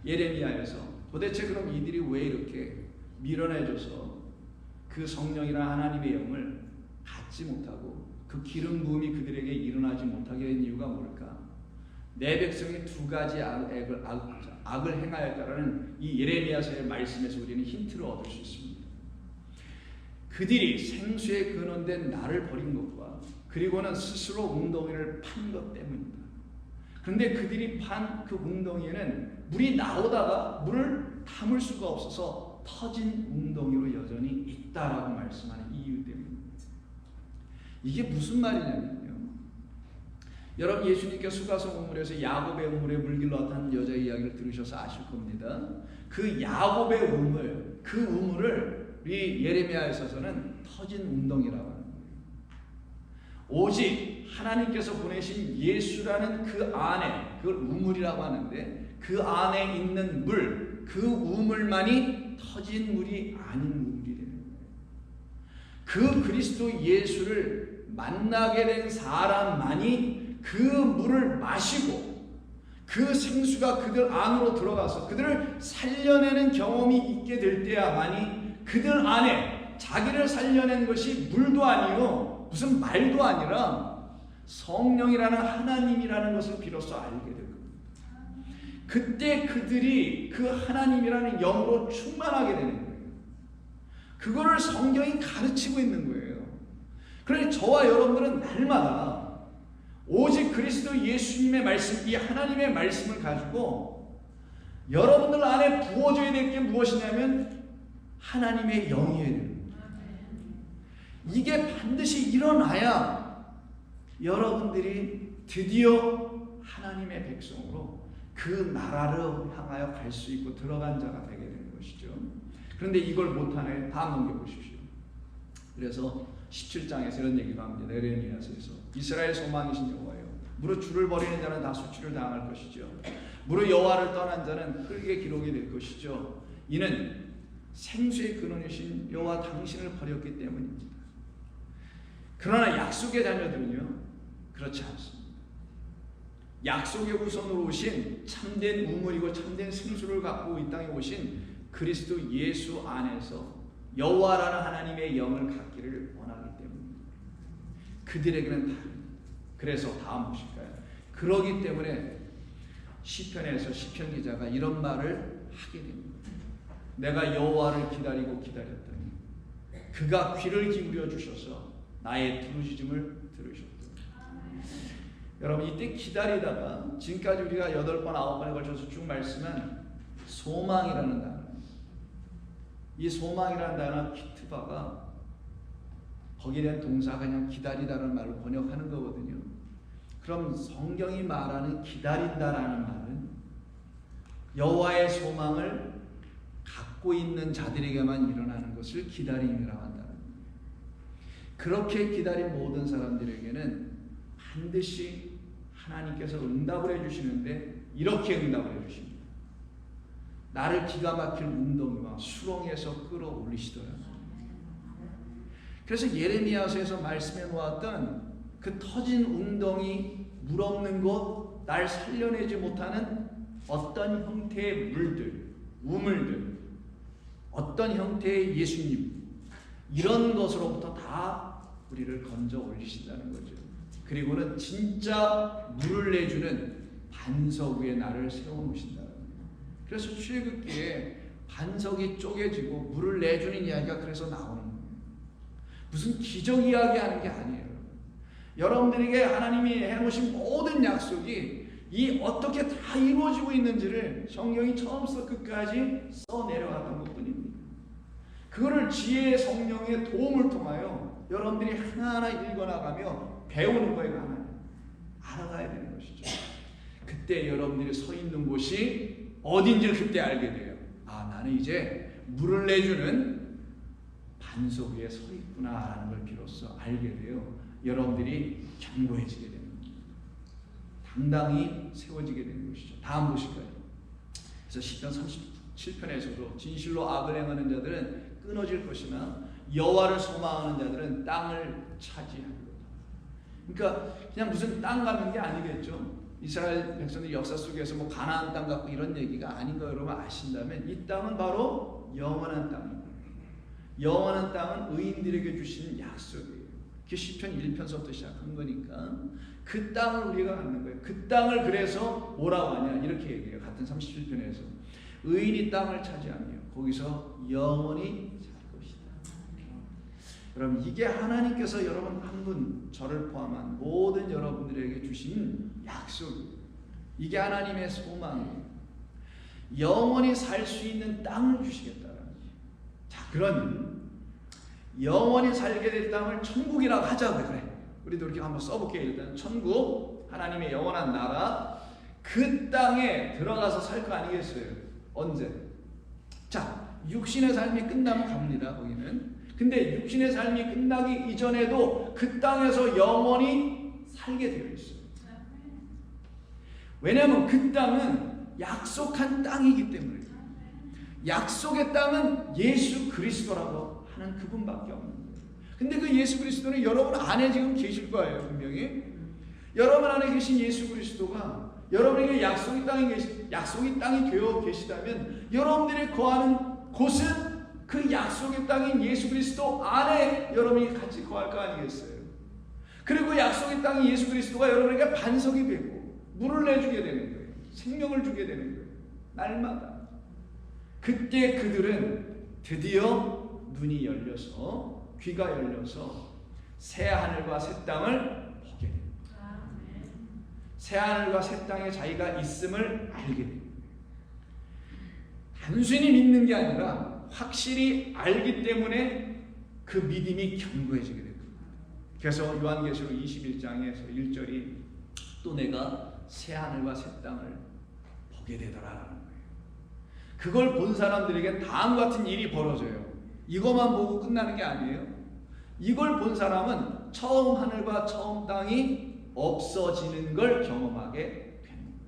예레미야에서 도대체 그럼 이들이 왜 이렇게 밀어내줘서 그 성령이나 하나님의 영을 갖지 못하고 그 기름 부음이 그들에게 일어나지 못하게 된 이유가 뭘까? 내 백성이 두 가지 악을 행하였다라는 이 예레미야서의 말씀에서 우리는 힌트를 얻을 수 있습니다. 그들이 생수에 근원된 나를 버린 것과 그리고는 스스로 웅덩이를 판 것 때문이다. 그런데 그들이 판 그 웅덩이에는 물이 나오다가 물을 담을 수가 없어서 터진 웅덩이로 여전히 있다라고 말씀하는 이유 때문입니다. 이게 무슨 말이냐면요, 여러분 예수님께 수가성 우물에서 야곱의 우물에 물 길러왔다는 여자의 이야기를 들으셔서 아실 겁니다. 그 야곱의 우물, 그 우물을 우리 예레미야에서는 터진 웅덩이라고 하는 거예요. 오직 하나님께서 보내신 예수라는 그 안에, 그걸 우물이라고 하는데 그 안에 있는 물, 그 우물만이 터진 물이 아닌 우물이 되는 거예요. 그 그리스도 예수를 만나게 된 사람만이 그 물을 마시고 그 생수가 그들 안으로 들어가서 그들을 살려내는 경험이 있게 될 때야만이 그들 안에 자기를 살려낸 것이 물도 아니요 무슨 말도 아니라 성령이라는 하나님이라는 것을 비로소 알게 될 겁니다. 그때 그들이 그 하나님이라는 영으로 충만하게 되는 거예요. 그거를 성경이 가르치고 있는 거예요. 그러니 저와 여러분들은 날마다 오직 그리스도 예수님의 말씀, 이 하나님의 말씀을 가지고 여러분들 안에 부어져야 될 게 무엇이냐면 하나님의 영이어야 됩니다. 이게 반드시 일어나야 여러분들이 드디어 하나님의 백성으로 그 나라를 향하여 갈 수 있고 들어간 자가 되게 되는 것이죠. 그런데 이걸 못하네. 다음 넘겨보십시오. 그래서 17장에서 이런 얘기가 합니다. 예레미야서에서 이스라엘 소망이신 여호와여, 무릇 주를 버리는 자는 다 수치를 당할 것이죠. 무릇 여호와를 떠난 자는 흙에 기록이 될 것이죠. 이는 생수의 근원이신 여호와 당신을 버렸기 때문입니다. 그러나 약속의 자녀들은요 그렇지 않습니다. 약속의 후손으로 오신 참된 우물이고 참된 생수를 갖고 이 땅에 오신 그리스도 예수 안에서 여호와라는 하나님의 영을 갖기를 원하기 때문입니다. 그들에게는 다릅니다. 그래서 다음 보실까요? 그러기 때문에 시편에서 시편 기자가 이런 말을 하게 됩니다. 내가 여호와를 기다리고 기다렸더니 그가 귀를 기울여 주셔서 나의 부르짖음을 들으셨다. 여러분 이때 기다리다가 지금까지 우리가 8번 9번에 걸쳐서 쭉 말씀한 소망이라는 단어, 이 소망이라는 단어 키트바가 거기에 대한 동사가 그냥 기다리다라는 말을 번역하는 거거든요. 그럼 성경이 말하는 기다린다라는 말은 여호와의 소망을 갖고 있는 자들에게만 일어나는 것을 기다림이라고 한다는 거예요. 그렇게 기다린 모든 사람들에게는 반드시 하나님께서 응답을 해주시는데 이렇게 응답을 해주십니다. 나를 기가 막힌 웅덩이와 수렁에서 끌어올리시더라. 그래서 예레미야서에서 말씀해 놓았던 그 터진 웅덩이, 물 없는 곳, 날 살려내지 못하는 어떤 형태의 물들, 우물들, 어떤 형태의 예수님, 이런 것으로부터 다 우리를 건져 올리신다는 거죠. 그리고는 진짜 물을 내주는 반석 위에 나를 세워놓으신다. 그래서 출애굽기에 반석이 쪼개지고 물을 내주는 이야기가 그래서 나오는 거예요. 무슨 기적 이야기하는 게 아니에요. 여러분들에게 하나님이 해놓으신 모든 약속이 이 어떻게 다 이루어지고 있는지를 성경이 처음부터 끝까지 써 내려갔던 것뿐입니다. 그거를 지혜의 성령의 도움을 통하여 여러분들이 하나하나 읽어나가며 배우는 거예요. 하나님 알아가야 되는 것이죠. 그때 여러분들이 서 있는 곳이 어딘지를 그때 알게 돼요. 아, 나는 이제 물을 내주는 반석 위에 서 있구나라는 걸 비로소 알게 돼요. 여러분들이 견고해지게 됩니다. 당당히 세워지게 되는 것이죠. 다음 보실까요? 그래서 시편 37편에서도 진실로 악을 행하는 자들은 끊어질 것이나 여호와를 소망하는 자들은 땅을 차지하리로다. 그러니까 그냥 무슨 땅 갖는 게 아니겠죠. 이스라엘 백성들 역사 속에서 뭐 가나안 땅 갖고 이런 얘기가 아닌 거 여러분 아신다면 이 땅은 바로 영원한 땅입니다. 영원한 땅은 의인들에게 주신 약속이에요. 그게 시편 1편서부터 시작한 거니까 그 땅을 우리가 갖는 거예요. 그 땅을 그래서 뭐라고 하냐 이렇게 얘기해요. 같은 37편에서 의인이 땅을 차지하며 거기서 영원히 살 것이다. 여러분 이게 하나님께서 여러분 한 분 저를 포함한 모든 여러분들에게 주신 약속이에요. 이게 하나님의 소망이에요. 영원히 살 수 있는 땅을 주시겠다는 거예요. 자, 그런 영원히 살게 될 땅을 천국이라고 하자고 그래. 우리도 이렇게 한번 써볼게요. 일단 천국, 하나님의 영원한 나라, 그 땅에 들어가서 살 거 아니겠어요? 언제? 자, 육신의 삶이 끝나면 갑니다. 거기는. 근데 육신의 삶이 끝나기 이전에도 그 땅에서 영원히 살게 되어 있어요. 왜냐하면 그 땅은 약속한 땅이기 때문에. 약속의 땅은 예수 그리스도라고 하는 그분밖에 없는 거예요. 근데 그 예수 그리스도는 여러분 안에 지금 계실 거예요. 분명히 여러분 안에 계신 예수 그리스도가 여러분에게 약속의 땅이 되어 계시다면 여러분들이 거하는 곳은 그 약속의 땅인 예수 그리스도 안에 여러분이 같이 거할 거 아니겠어요? 그리고 약속의 땅인 예수 그리스도가 여러분에게 반석이 되고 물을 내주게 되는 거예요. 생명을 주게 되는 거예요. 날마다. 그때 그들은 드디어 눈이 열려서 귀가 열려서 새 하늘과 새 땅을 보게 됩니다. 새 하늘과 새 땅에 자기가 있음을 알게 됩니다. 단순히 믿는 게 아니라 확실히 알기 때문에 그 믿음이 견고해지게 됩니다. 그래서 요한계시록 21장에서 1절이 또 내가 새 하늘과 새 땅을 보게 되더라라는 거예요. 그걸 본 사람들에게 다음과 같은 일이 벌어져요. 이것만 보고 끝나는 게 아니에요. 이걸 본 사람은 처음 하늘과 처음 땅이 없어지는 걸 경험하게 되는 거예요.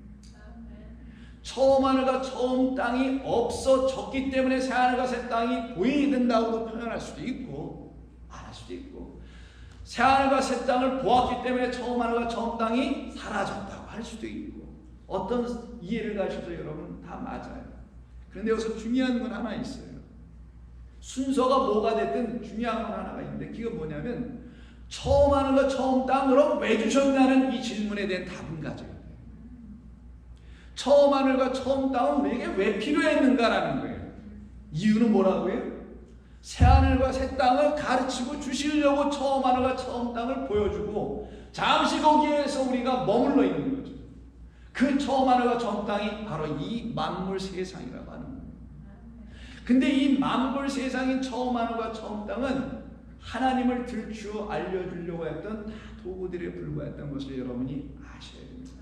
처음 하늘과 처음 땅이 없어졌기 때문에 새 하늘과 새 땅이 보이게 된다고도 표현할 수도 있고 안 할 수도 있고, 새 하늘과 새 땅을 보았기 때문에 처음 하늘과 처음 땅이 사라졌다고 할 수도 있고, 어떤 이해를 가셔도 여러분 다 맞아요. 그런데 여기서 중요한 건 하나 있어요. 순서가 뭐가 됐든 중요한 건 하나가 있는데 그게 뭐냐면 처음 하늘과 처음 땅으로 왜 주셨냐는 이 질문에 대한 답은 가져야 돼요. 처음 하늘과 처음 땅은 우리에게 왜 필요했는가라는 거예요. 이유는 뭐라고요? 새 하늘과 새 땅을 가르치고 주시려고 처음 하늘과 처음 땅을 보여주고 잠시 거기에서 우리가 머물러 있는 거죠. 그 처음 하늘과 처음 땅이 바로 이 만물 세상이라고 하는 거예요. 근데 이 만물 세상인 처음 하늘과 처음 땅은 하나님을 들추어 알려주려고 했던 다 도구들에 불과했던 것을 여러분이 아셔야 됩니다.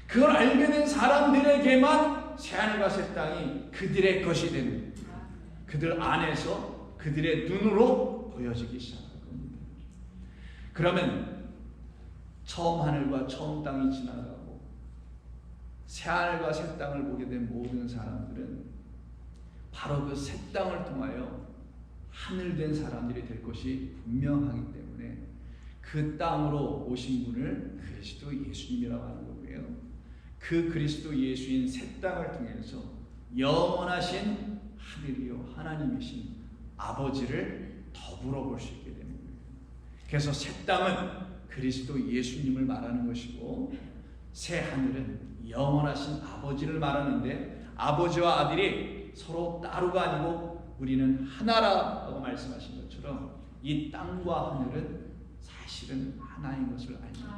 그걸 알게 된 사람들에게만 새 하늘과 새 땅이 그들의 것이 되는, 그들 안에서 그들의 눈으로 보여지기 시작할 겁니다. 그러면 처음 하늘과 처음 땅이 지나가고 새 하늘과 새 땅을 보게 된 모든 사람들은 바로 그 새 땅을 통하여 하늘된 사람들이 될 것이 분명하기 때문에 그 땅으로 오신 분을 그리스도 예수님이라고 하는 거고요. 그 그리스도 예수인 새 땅을 통해서 영원하신 하늘이요 하나님이신 아버지를 더불어 볼 수 있게 되는 거예요. 그래서 새 땅은 그리스도 예수님을 말하는 것이고, 새 하늘은 영원하신 아버지를 말하는데, 아버지와 아들이 서로 따로가 아니고 우리는 하나라고 말씀하신 것처럼 이 땅과 하늘은 사실은 하나인 것을 알게 됩니다.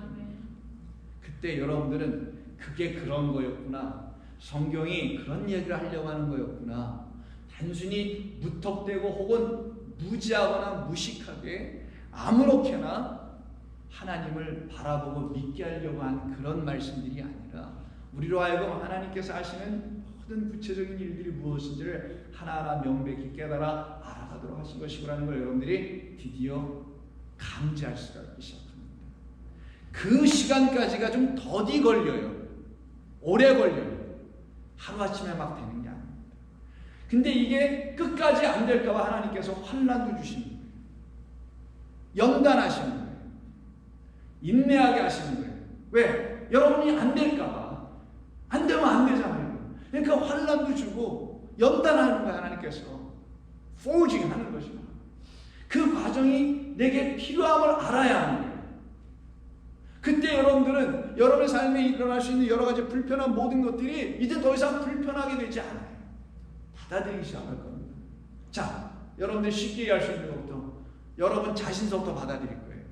그때 여러분들은 그게 그런 거였구나, 성경이 그런 얘기를 하려고 하는 거였구나, 단순히 무턱대고 혹은 무지하거나 무식하게 아무렇게나 하나님을 바라보고 믿게 하려고 한 그런 말씀들이 아니라, 우리로 하여금 하나님께서 하시는 모든 구체적인 일들이 무엇인지를 하나하나 명백히 깨달아 알아가도록 하신 것이라는 걸 여러분들이 드디어 감지할 수가 있기 시작합니다. 그 시간까지가 좀 더디 걸려요. 오래 걸려요. 하루아침에 막 되는 게 아닙니다. 근데 이게 끝까지 안 될까 봐 하나님께서 환난도 주시는 거예요. 연단하시는 거예요. 인내하게 하시는 거예요. 왜? 여러분이 안 될까 봐. 안 되면 안 되잖아요. 그러니까 환난도 주고 연단하는 거예요. 하나님께서 forging 하는 것이고, 그 과정이 내게 필요함을 알아야 하는 거예요. 그때 여러분들은 여러분의 삶에 일어날 수 있는 여러 가지 불편한 모든 것들이 이제 더 이상 불편하게 되지 않아요. 받아들이기 시작할 겁니다. 자, 여러분들 쉽게 이해할 수 있는 것부터 여러분 자신서부터 받아들일 거예요.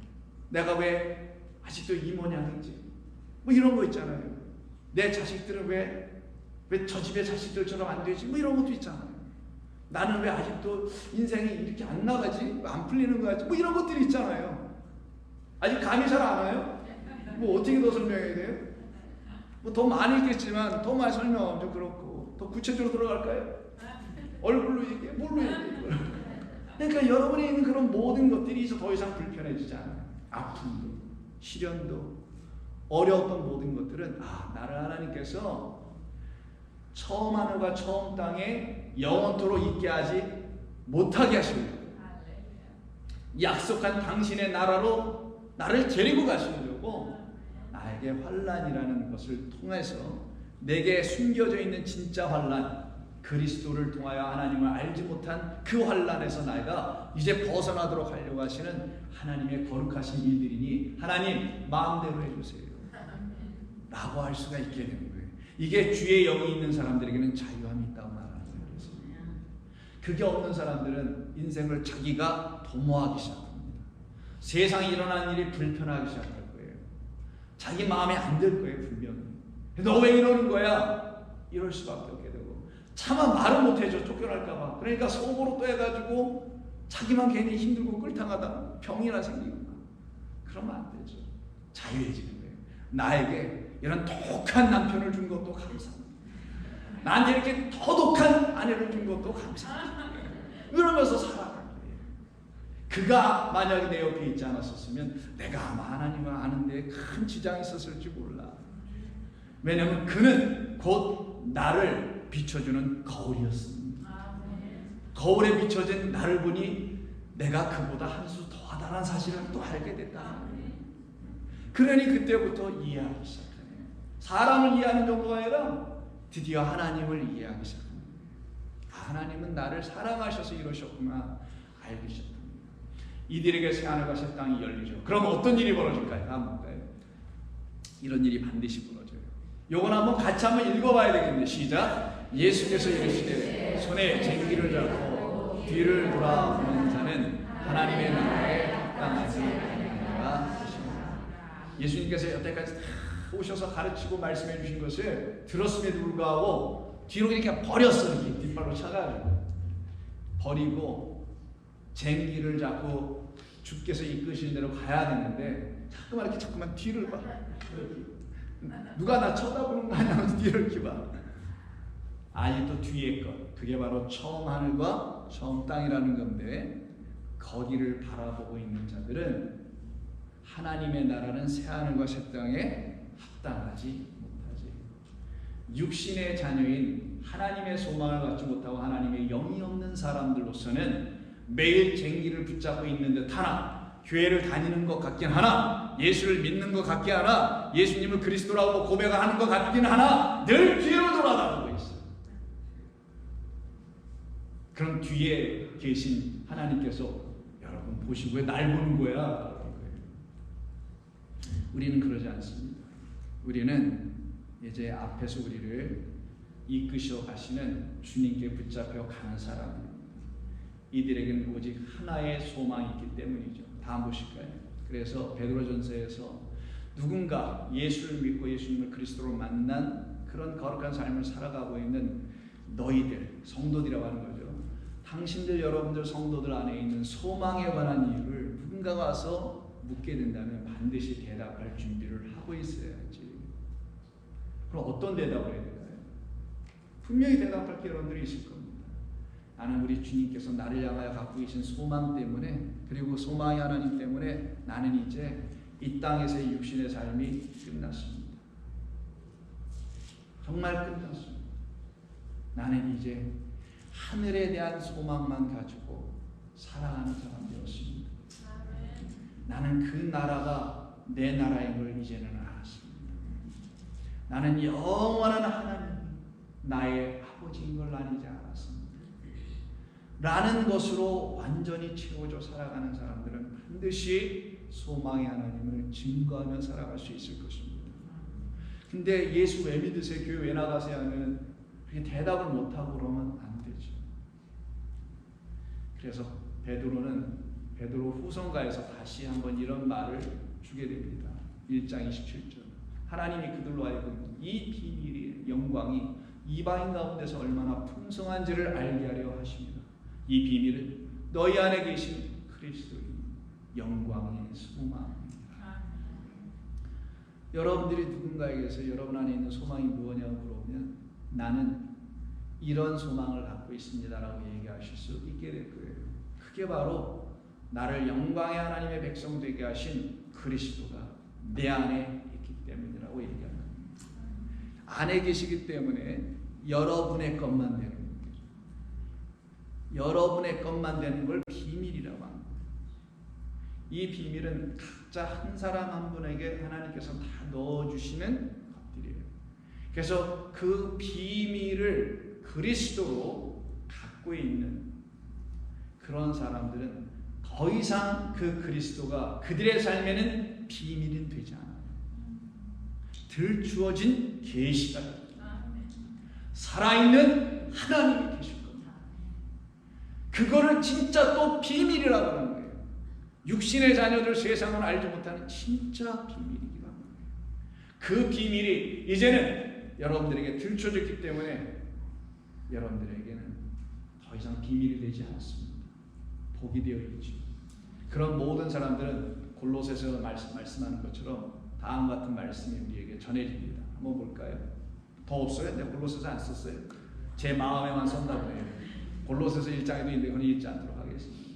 내가 왜 아직도 이 모양이지? 뭐 이런 거 있잖아요. 내 자식들은 왜 저 집의 자식들처럼 안 되지? 뭐 이런 것도 있잖아요. 나는 왜 아직도 인생이 이렇게 안 나가지? 왜 안 풀리는 거지? 뭐 이런 것들이 있잖아요. 아직 감이 잘 안 와요? 뭐 어떻게 더 설명해야 돼요? 뭐 더 많이 있겠지만 더 많이 설명하면 좀 그렇고, 더 구체적으로 들어갈까요? 얼굴로 얘기해? 뭘로 얘기해? 그러니까 여러분이 있는 그런 모든 것들이 이제 더 이상 불편해지지 않아요. 아픔도, 시련도, 어려웠던 모든 것들은 나를 하나님께서 처음 하늘과 처음 땅에 영원토록 있게 하지 못하게 하시려고, 약속한 당신의 나라로 나를 데리고 가시려고 나에게 환난이라는 것을 통해서 내게 숨겨져 있는 진짜 환난, 그리스도를 통하여 하나님을 알지 못한 그 환난에서 내가 이제 벗어나도록 하려고 하시는 하나님의 거룩하신 일들이니 하나님 마음대로 해주세요 라고 할 수가 있게 되는 거예요. 이게 주의 영이 있는 사람들에게는 자유함이 있다고 말하는 거예요. 그게 없는 사람들은 인생을 자기가 도모하기 시작합니다. 세상에 일어나는 일이 불편하기 시작할 거예요. 자기 마음에 안 들 거예요. 분명히. 너 왜 이러는 거야? 이럴 수밖에 없게 되고, 차마 말을 못해줘. 쫓겨날까 봐. 그러니까 속으로 또 해가지고 자기만 괜히 힘들고 끓탕하다 병이나 생기고, 그러면 안 되죠. 자유해지는 거예요. 나에게 이런 독한 남편을 준 것도 감사합니다. 나한테 이렇게 더독한 아내를 준 것도 감사합니다. 이러면서 살아갈 거예요. 그가 만약에 내 옆에 있지 않았었으면 내가 아마 하나님을 아는데 큰 지장이 있었을지 몰라. 왜냐하면 그는 곧 나를 비춰주는 거울이었습니다. 거울에 비춰진 나를 보니 내가 그보다 한 수 더하다는 사실을 또 알게 됐다. 그러니 그때부터 이해하기 시작해요. 사람을 이해하는 정도가 아니라 드디어 하나님을 이해하기 시작합니다. 하나님은 나를 사랑하셔서 이러셨구나 알기 시작합니다. 이들에게 새하늘과 새 땅이 열리죠. 그럼 어떤 일이 벌어질까요? 한번 볼까요? 이런 일이 반드시 벌어져요. 요건 한번 같이 한번 읽어봐야 되겠는데, 시작. 예수께서 이르시되 손에 쟁기를 잡고 뒤를 돌아보는 자는 하나님의 나라에 합당하지 아니하리라. 예수님께서 여태까지 다 오셔서 가르치고 말씀해 주신 것을 들었음에도 불구하고 뒤로 이렇게 버렸어요. 이렇게 뒷발로 차가지고 버리고 쟁기를 잡고 주께서 이끄시는 대로 가야 되는데 자꾸만 뒤를 봐. 누가 나 쳐다보는 거 아니야? 뒤를 이렇게 봐. 아니 또 뒤에 것, 그게 바로 처음 하늘과 처음 땅이라는 건데, 거기를 바라보고 있는 자들은 하나님의 나라는 새하늘과 새 땅에 합당하지 못하지. 육신의 자녀인 하나님의 소망을 갖지 못하고 하나님의 영이 없는 사람들로서는 매일 쟁기를 붙잡고 있는 듯 하나, 교회를 다니는 것 같긴 하나, 예수를 믿는 것 같긴 하나, 예수님을 그리스도라고 고백하는 것 같긴 하나, 늘 뒤로 돌아다니고 있어요. 그럼 뒤에 계신 하나님께서 여러분 보시고 왜 날 보는 거야? 우리는 그러지 않습니다. 우리는 이제 앞에서 우리를 이끄시어 가시는 주님께 붙잡혀 가는 사람입니다. 이들에게는 오직 하나의 소망이 있기 때문이죠. 다음 보실까요? 그래서 베드로전서에서 누군가 예수를 믿고 예수님을 그리스도로 만난 그런 거룩한 삶을 살아가고 있는 너희들, 성도들이라고 하는 거죠. 당신들, 여러분들 성도들 안에 있는 소망에 관한 이유를 누군가가 와서 묻게 된다면 반드시 대답할 준비를 하고 있어야지. 그럼 어떤 대답을 해야 될까요? 분명히 대답할 게 여러분들이 있을 겁니다. 나는 우리 주님께서 나를 향하여 갖고 계신 소망 때문에, 그리고 소망의 하나님 때문에 나는 이제 이 땅에서의 육신의 삶이 끝났습니다. 정말 끝났습니다. 나는 이제 하늘에 대한 소망만 가지고 살아가는 사람 되었습니다. 나는 그 나라가 내 나라인 걸 이제는 알았습니다. 나는 영원한 하나님, 나의 아버지인 걸 난 이제 알았습니다. 라는 것으로 완전히 채워져 살아가는 사람들은 반드시 소망의 하나님을 증거하며 살아갈 수 있을 것입니다. 근데 예수 왜 믿으세요? 교회 왜 나가세요? 하면 그렇게 대답을 못하고 그러면 안 되죠. 그래서 베드로 후서가에서 다시 한번 이런 말을 주게 됩니다. 1장 27절. 하나님이 그들로 하여금 이 비밀의 영광이 이방인 가운데서 얼마나 풍성한지를 알게 하려 하십니다. 이 비밀은 너희 안에 계신 그리스도의 영광의 소망입니다. 여러분들이 누군가에게서 여러분 안에 있는 소망이 무엇이냐고 물어보면 나는 이런 소망을 갖고 있습니다라고 얘기하실 수 있게 될 거예요. 그게 바로 나를 영광의 하나님의 백성 되게 하신 그리스도가 내 안에 있기 때문이라고 얘기합니다. 안에 계시기 때문에 여러분의 것만 되는 거예요. 여러분의 것만 되는 걸 비밀이라고 합니다. 이 비밀은 각자 한 사람 한 분에게 하나님께서 다 넣어주시는 것들이에요. 그래서 그 비밀을 그리스도로 갖고 있는 그런 사람들은 더 이상 그 그리스도가 그들의 삶에는 비밀이 되지 않아요. 들추어진 계시가 살아있는 하나님이 계실 겁니다. 그거를 진짜 또 비밀이라고 하는 거예요. 육신의 자녀들 세상은 알지 못하는 진짜 비밀이기도 합니다. 그 비밀이 이제는 여러분들에게 들춰졌기 때문에 여러분들에게는 더 이상 비밀이 되지 않습니다. 복이 되어 있죠. 그런 모든 사람들은 골로새서 말씀하는 것처럼 다음 같은 말씀이 우리에게 전해집니다. 한번 볼까요? 더 없어요? 내가 골로새서 안 썼어요. 제 마음에만 썼다고 해요. 골로새서 1장에도 있는데 그건 읽지 않도록 하겠습니다.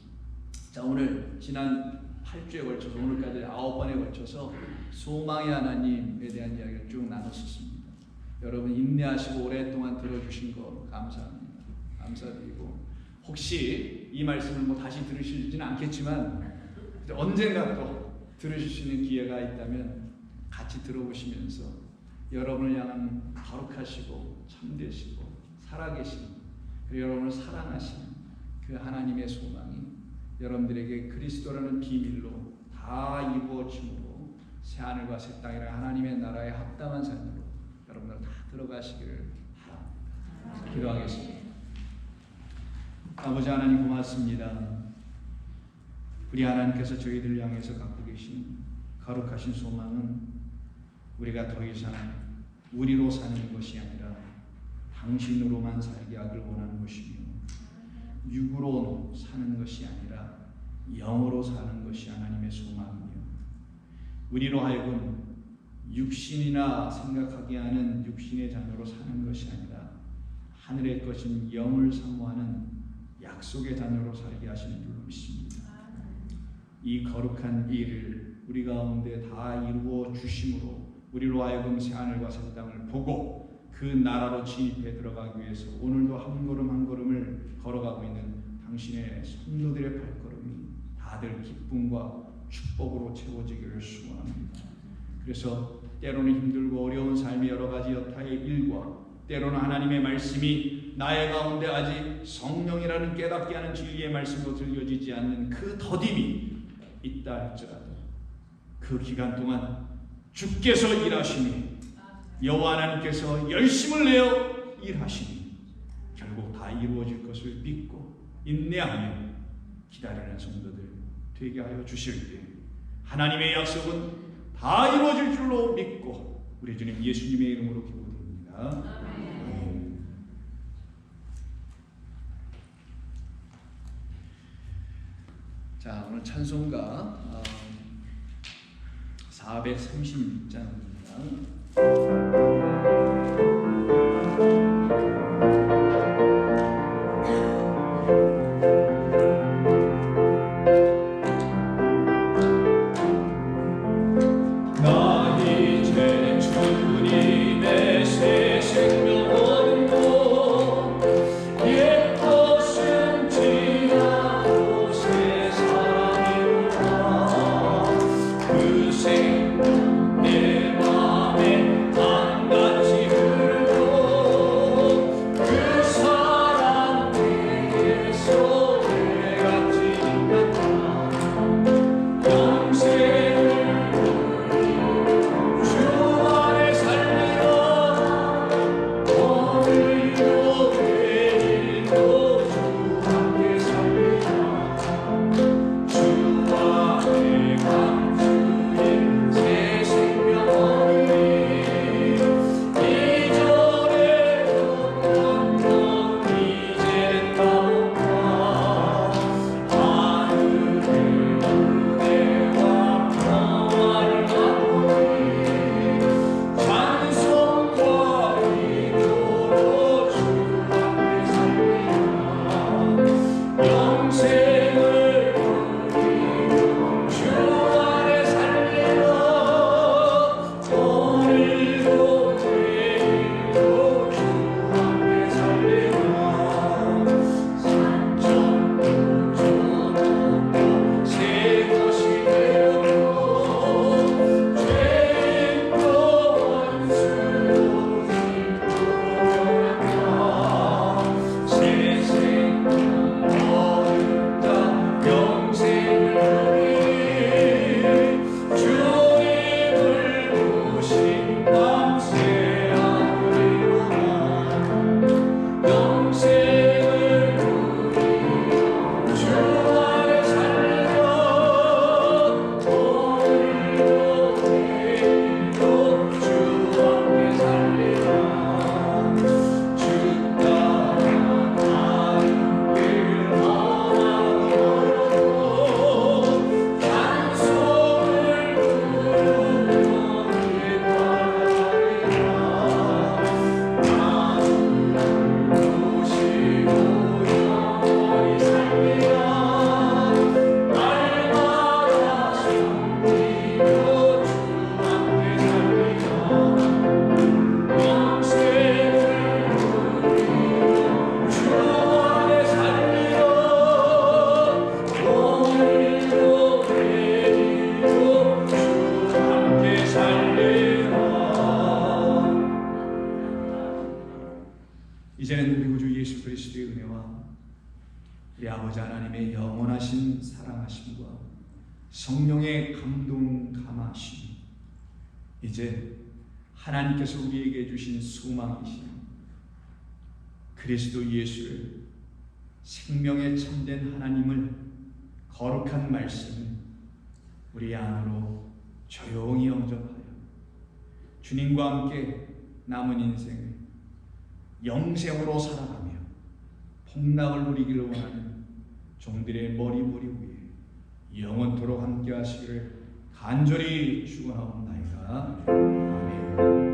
자, 오늘 지난 8주에 걸쳐서 오늘까지 9번에 걸쳐서 소망의 하나님에 대한 이야기를 쭉 나눴었습니다. 여러분 인내하시고 오랫동안 들어주신 거 감사합니다. 감사드리고 혹시 이 말씀을 뭐 다시 들으시지는 않겠지만 언젠가 또 들으실 수 있는 기회가 있다면 같이 들어보시면서 여러분을 향한 거룩하시고 참되시고 살아계신 그리고 여러분을 사랑하시는 그 하나님의 소망이 여러분들에게 그리스도라는 비밀로 다 이루어짐으로 새하늘과 새 땅이라 하나님의 나라에 합당한 삶으로 여러분들 다 들어가시기를 바랍니다. 기도하겠습니다. 아버지 하나님 고맙습니다. 우리 하나님께서 저희들 향해서 갖고 계신 거룩하신 소망은 우리가 더 이상 우리로 사는 것이 아니라 당신으로만 살게 하길 원하는 것이며 육으로 사는 것이 아니라 영으로 사는 것이 하나님의 소망이며 우리로 하여금 육신이나 생각하게 하는 육신의 자녀로 사는 것이 아니라 하늘의 것인 영을 사모하는 약속의 자녀로 살게 하시는 줄로 믿습니다. 이 거룩한 일을 우리 가운데 다 이루어 주심으로 우리로 하여금 새하늘과 새 땅을 보고 그 나라로 진입해 들어가기 위해서 오늘도 한 걸음 한 걸음을 걸어가고 있는 당신의 성도들의 발걸음이 다들 기쁨과 축복으로 채워지기를 소원합니다. 그래서 때로는 힘들고 어려운 삶의 여러 가지 여타의 일과 때로는 하나님의 말씀이 나의 가운데 아직 성령이라는 깨닫게 하는 진리의 말씀으로 들려지지 않는 그 더딤이 있다 할지라도 그 기간 동안 주께서 일하시니 여호와 하나님께서 열심을 내어 일하시니 결국 다 이루어질 것을 믿고 인내하며 기다리는 성도들 되게 하여 주실 때 하나님의 약속은 다 이루어질 줄로 믿고 우리 주님 예수님의 이름으로 기도드립니다. 아멘. 자, 오늘 찬송가 436장입니다. 이제는 우리 구주 예수 그리스도의 은혜와 우리 아버지 하나님의 영원하신 사랑하심과 성령의 감동감하심, 이제 하나님께서 우리에게 주신 소망이신 그리스도 예수를, 생명의 참된 하나님을, 거룩한 말씀을 우리 안으로 조용히 영접하여 주님과 함께 남은 인생을 영생으로 살아가며 복락을 누리기를 원하는 종들의 머리머리 위에 영원토록 함께 하시기를 간절히 축원하옵나이다. 아멘.